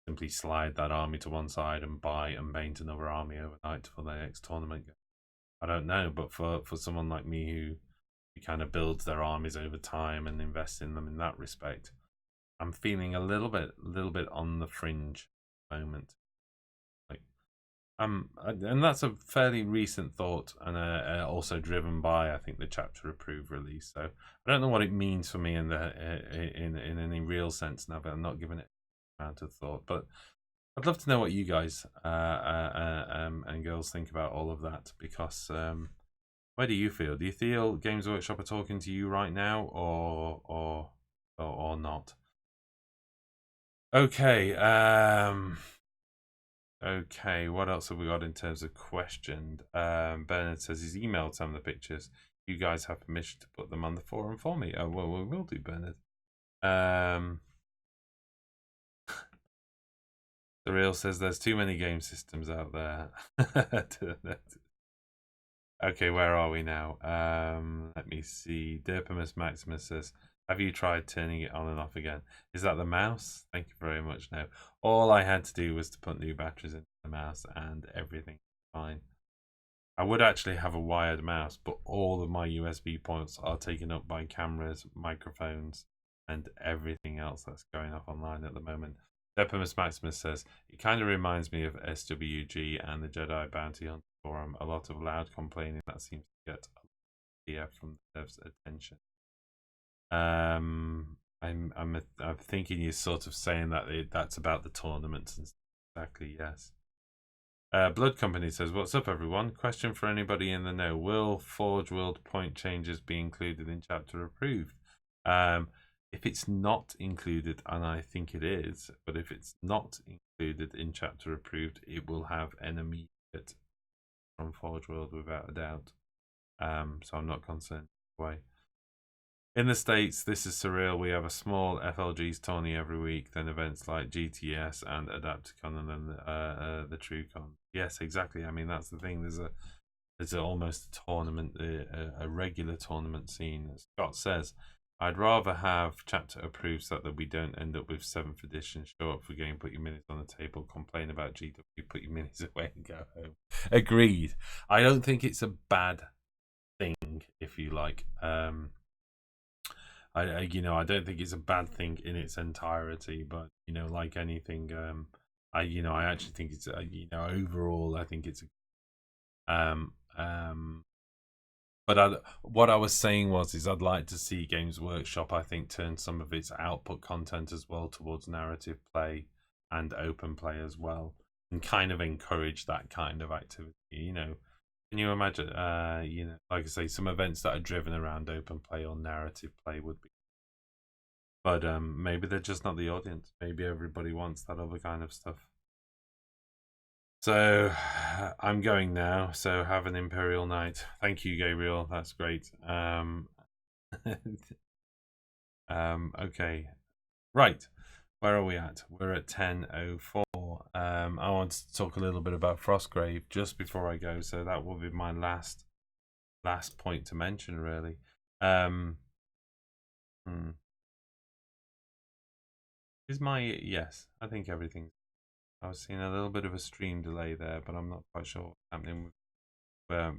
simply slide that army to one side and buy and paint another army overnight for their next tournament. I don't know, but for someone like me who kind of builds their armies over time and invests in them in that respect, I'm feeling a little bit on the fringe at the moment. And that's a fairly recent thought, and also driven by, I think, the chapter approved release. So I don't know what it means for me in any real sense now, but I'm not giving it an amount of thought. But I'd love to know what you guys and girls think about all of that, because where do you feel? Do you feel Games Workshop are talking to you right now, or not? Okay. Okay, what else have we got in terms of questioned? Bernard says he's emailed some of the pictures. You guys have permission to put them on the forum for me. Oh, well, we will do, Bernard. The Real says there's too many game systems out there. Okay, where are we now? Let me see. Derpimus Maximus says, have you tried turning it on and off again? Is that the mouse? Thank you very much. No. All I had to do was to put new batteries into the mouse and everything fine. I would actually have a wired mouse, but all of my USB ports are taken up by cameras, microphones, and everything else that's going up online at the moment. Depimus Maximus says, it kind of reminds me of SWG and the Jedi Bounty Hunter forum. A lot of loud complaining that seems to get from the devs' attention. I'm thinking you're sort of saying that that's about the tournaments. And exactly, yes. Blood Company says, what's up, everyone? Question for anybody in the know. Will Forge World point changes be included in chapter approved? If it's not included, and I think it is, but if it's not included in chapter approved, it will have an immediate from Forge World without a doubt. So I'm not concerned way. In the States, this is surreal. We have a small FLG's tourney every week, then events like GTS and Adapticon, and then the TrueCon. Yes, exactly. I mean, that's the thing. There's almost a tournament, a regular tournament scene. As Scott says, I'd rather have chapter approved so that we don't end up with 7th edition. Show up for game, put your minis on the table, complain about GW, put your minis away and go home. Agreed. I don't think it's a bad thing, if you like. I don't think it's a bad thing in its entirety, but like anything, I actually think it's overall I think it's but what I was saying is I'd like to see Games Workshop, I think, turn some of its output content as well towards narrative play and open play as well, and kind of encourage that kind of activity. Can you imagine? Like I say, some events that are driven around open play or narrative play would be. But maybe they're just not the audience. Maybe everybody wants that other kind of stuff. So I'm going now. So have an Imperial night. Thank you, Gabriel. That's great. Okay. Right. Where are we at? We're at 10:04. I want to talk a little bit about Frostgrave just before I go, so that will be my last point to mention, really. Is my yes? I think everything. I was seeing a little bit of a stream delay there, but I'm not quite sure what's happening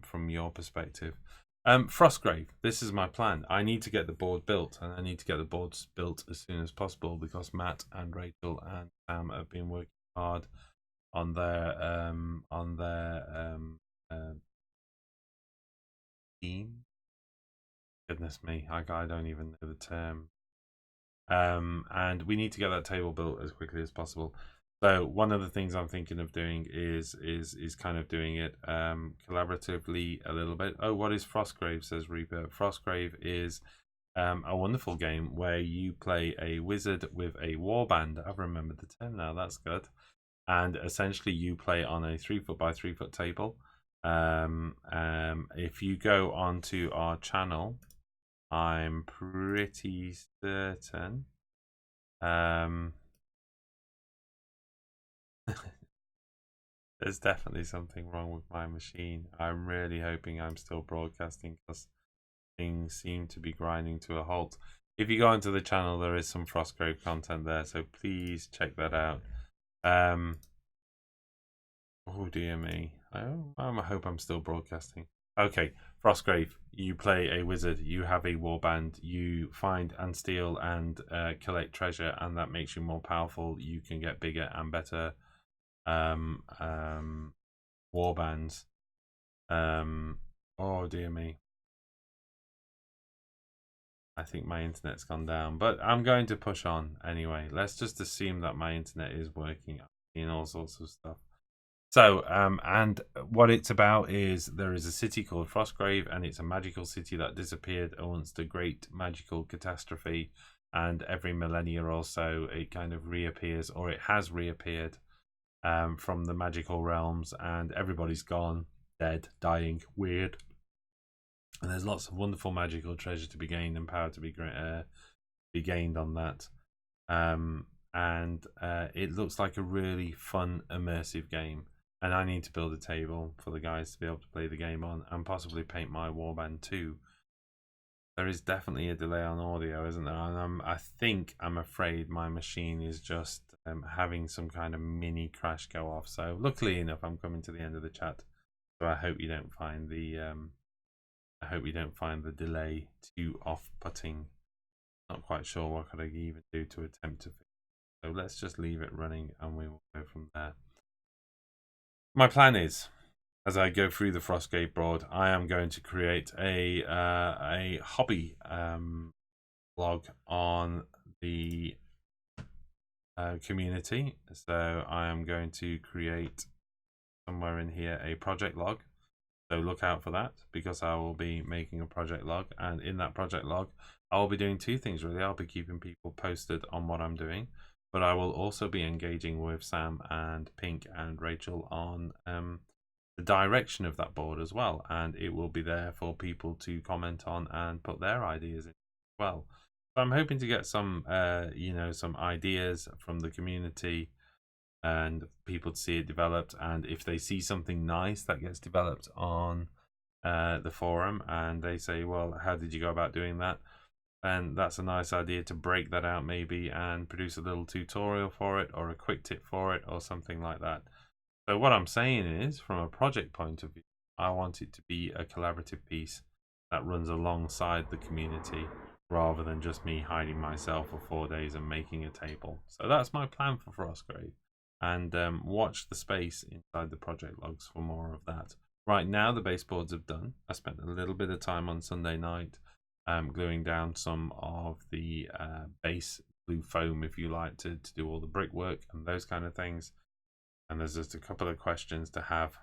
from your perspective. Frostgrave, this is my plan. I need to get the board built, and I need to get the boards built as soon as possible because Matt and Rachel and Sam have been working hard on their theme. Goodness me, I don't even know the term. And we need to get that table built as quickly as possible. So one of the things I'm thinking of doing is kind of doing it collaboratively a little bit. Oh, what is Frostgrave? Says Reaper. Frostgrave is a wonderful game where you play a wizard with a warband. I've remembered the term now. That's good. And essentially, you play on a 3-foot by 3-foot table. If you go onto our channel, I'm pretty certain. There's definitely something wrong with my machine. I'm really hoping I'm still broadcasting because things seem to be grinding to a halt. If you go onto the channel, there is some Frostgrave content there, so please check that out. Oh dear me. I hope I'm still broadcasting. Okay, Frostgrave, you play a wizard, you have a warband, you find and steal and collect treasure, and that makes you more powerful. You can get bigger and better warbands. Oh dear me. I think my internet's gone down, but I'm going to push on anyway. Let's just assume that my internet is working in all sorts of stuff. So, and what it's about is there is a city called Frostgrave, and it's a magical city that disappeared amongst a great magical catastrophe. And every millennia or so, it kind of reappears, or it has reappeared from the magical realms, and everybody's gone, dead, dying, weird. And there's lots of wonderful magical treasure to be gained and power to be gained on that. And it looks like a really fun, immersive game. And I need to build a table for the guys to be able to play the game on and possibly paint my warband too. There is definitely a delay on audio, isn't there? And I'm afraid my machine is just having some kind of mini crash go off. So luckily enough, I'm coming to the end of the chat. So I hope you don't find the delay too off-putting. Not quite sure what could I even do to attempt to fix it. So let's just leave it running and we will go from there. My plan is, as I go through the Frostgrave Board, I am going to create a hobby blog on the community. So I am going to create somewhere in here a project log. So look out for that because I will be making a project log, and in that project log, I will be doing two things really. I'll be keeping people posted on what I'm doing, but I will also be engaging with Sam and Pink and Rachel on the direction of that board as well, and it will be there for people to comment on and put their ideas in as well. So I'm hoping to get some some ideas from the community and people to see it developed, and if they see something nice that gets developed on the forum and they say, well, how did you go about doing that, and that's a nice idea to break that out maybe and produce a little tutorial for it or a quick tip for it or something like that. So what I'm saying is, from a project point of view, I want it to be a collaborative piece that runs alongside the community rather than just me hiding myself for 4 days and making a table. So that's my plan for Frostgrave. And watch the space inside the project logs for more of that. Right now, the baseboards have done. I spent a little bit of time on Sunday night gluing down some of the base glue foam, if you like, to do all the brickwork and those kind of things. And there's just a couple of questions to have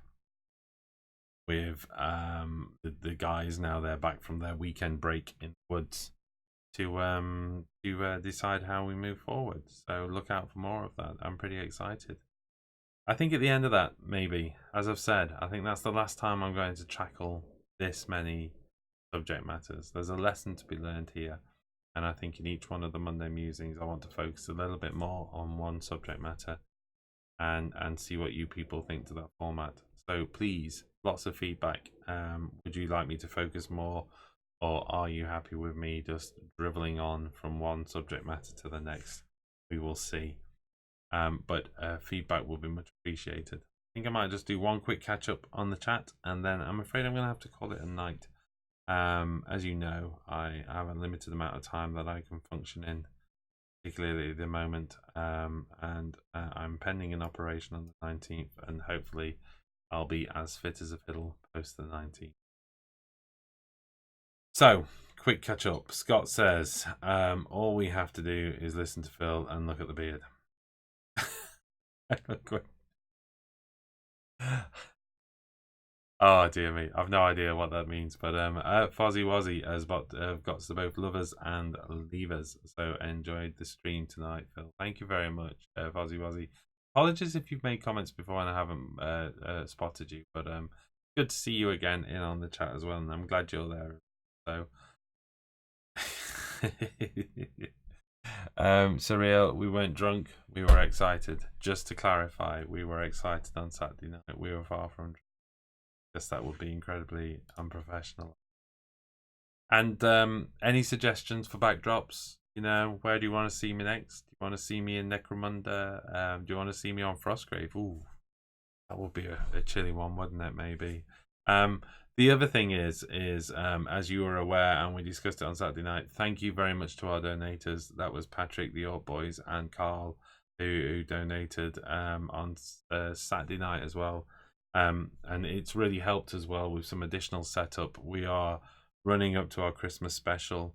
with the guys now they're back from their weekend break in the woods to decide how we move forward. So look out for more of that. I'm pretty excited. I think at the end of that, maybe, as I've said, I think that's the last time I'm going to tackle this many subject matters. There's a lesson to be learned here. And I think in each one of the Monday musings, I want to focus a little bit more on one subject matter and see what you people think to that format. So please, lots of feedback. Would you like me to focus more, or are you happy with me just dribbling on from one subject matter to the next? We will see. But feedback will be much appreciated. I think I might just do one quick catch up on the chat, and then I'm afraid I'm going to have to call it a night. As you know, I have a limited amount of time that I can function in, particularly at the moment, and I'm pending an operation on the 19th, and hopefully I'll be as fit as a fiddle post the 19th. So, quick catch up. Scott says, all we have to do is listen to Phil and look at the beard. Oh dear me, I've no idea what that means, but Fozzy Wozzy has got to both lovers and leavers, so enjoyed the stream tonight, Phil. Thank you very much, Fozzy Wozzy. Apologies if you've made comments before and I haven't spotted you, but good to see you again in on the chat as well, and I'm glad you're there. So, Surreal, we weren't drunk, we were excited. Just to clarify, we were excited on Saturday night. We were far from drunk. Guess that would be incredibly unprofessional. And any suggestions for backdrops? You know, where do you want to see me next? Do you want to see me in Necromunda? Do you want to see me on Frostgrave? Ooh, that would be a chilly one, wouldn't it? Maybe. The other thing is as you were aware, and we discussed it on Saturday night, thank you very much to our donators. That was Patrick, the Orc Boys, and Carl, who donated on Saturday night as well. And it's really helped as well with some additional setup. We are running up to our Christmas special.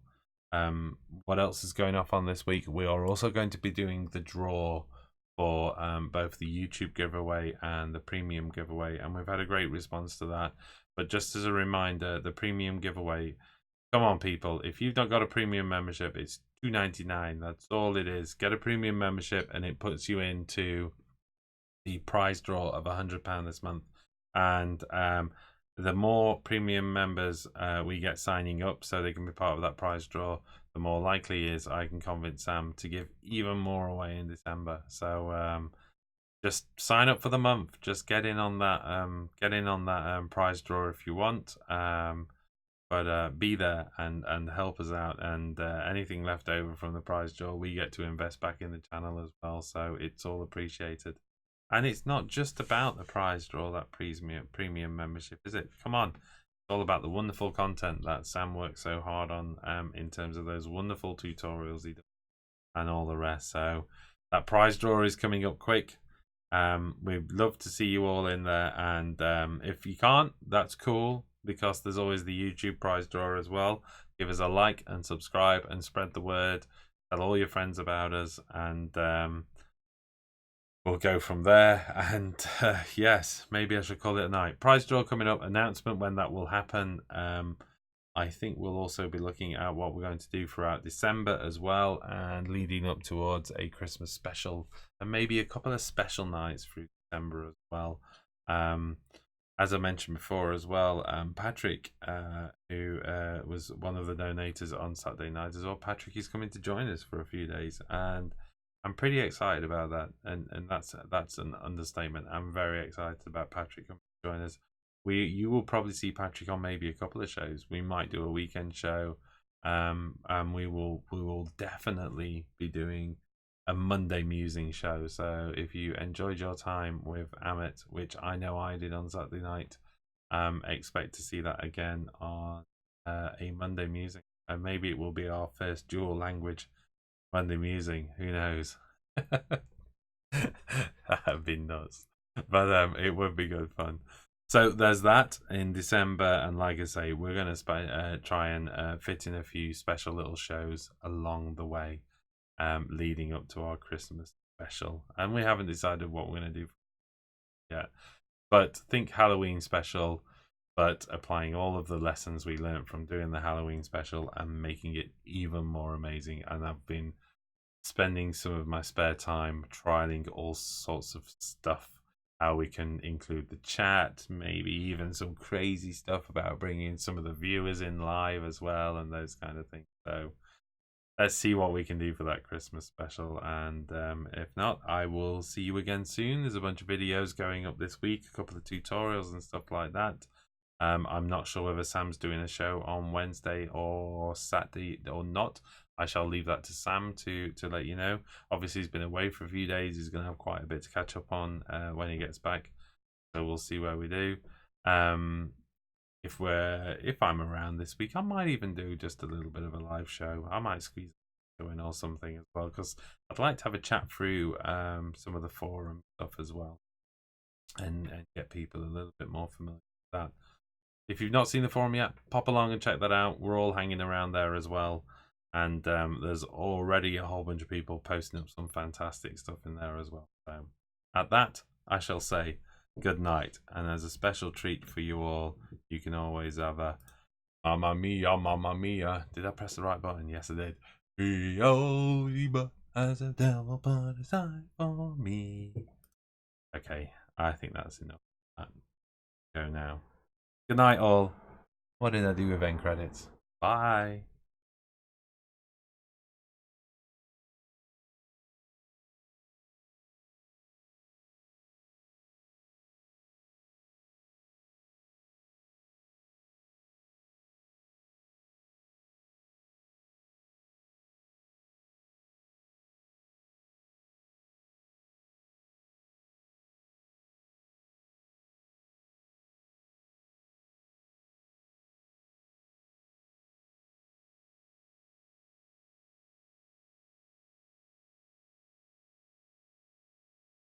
What else is going off on this week? We are also going to be doing the draw for both the YouTube giveaway and the premium giveaway, and we've had a great response to that. But just as a reminder, the premium giveaway, come on people, if you've not got a premium membership, it's $2.99. That's all it is. Get a premium membership and it puts you into the prize draw of £100 this month. And the more premium members we get signing up so they can be part of that prize draw, the more likely is I can convince Sam to give even more away in December. So just sign up for the month. Just get in on that prize draw if you want. But be there and help us out. And anything left over from the prize draw, we get to invest back in the channel as well. So it's all appreciated. And it's not just about the prize draw, that premium membership, is it? Come on. It's all about the wonderful content that Sam works so hard on in terms of those wonderful tutorials he does and all the rest. So that prize draw is coming up quick. We'd love to see you all in there. And if you can't, that's cool, because there's always the YouTube prize draw as well. Give us a like and subscribe and spread the word. Tell all your friends about us, and we'll go from there. And yes, maybe I should call it a night. Prize draw coming up, announcement when that will happen. I think we'll also be looking at what we're going to do throughout December as well, and leading up towards a Christmas special, and maybe a couple of special nights through December as well. As I mentioned before as well, Patrick, who was one of the donators on Saturday night as well, Patrick is coming to join us for a few days, and I'm pretty excited about that, and that's an understatement. I'm very excited about Patrick coming to join us. You will probably see Patrick on maybe a couple of shows. We might do a weekend show, and we will definitely be doing a Monday musing show. So if you enjoyed your time with Amit, which I know I did on Saturday night, expect to see that again on a Monday musing, and maybe it will be our first dual language Monday musing. Who knows? That'd be nuts, but it would be good fun. So there's that in December, and like I say, we're going to try and fit in a few special little shows along the way, leading up to our Christmas special. And we haven't decided what we're going to do yet, but think Halloween special, but applying all of the lessons we learned from doing the Halloween special and making it even more amazing. And I've been spending some of my spare time trialing all sorts of stuff, how we can include the chat, maybe even some crazy stuff about bringing some of the viewers in live as well, and those kind of things. So let's see what we can do for that Christmas special. And if not, I will see you again soon. There's a bunch of videos going up this week, a couple of tutorials and stuff like that. I'm not sure whether Sam's doing a show on Wednesday or Saturday or not. I shall leave that to Sam to let you know. Obviously, he's been away for a few days. He's going to have quite a bit to catch up on when he gets back. So we'll see where we do. If I'm around this week, I might even do just a little bit of a live show. I might squeeze in or something as well, because I'd like to have a chat through some of the forum stuff as well, and get people a little bit more familiar with that. If you've not seen the forum yet, pop along and check that out. We're all hanging around there as well. And there's already a whole bunch of people posting up some fantastic stuff in there as well. So at that, I shall say good night. And as a special treat for you all, you can always have a Mamma Mia, Mamma Mia. Did I press the right button? Yes, I did. Beelzebub has a devil put aside for me. Okay, I think that's enough. Go now. Good night, all. What did I do with end credits? Bye.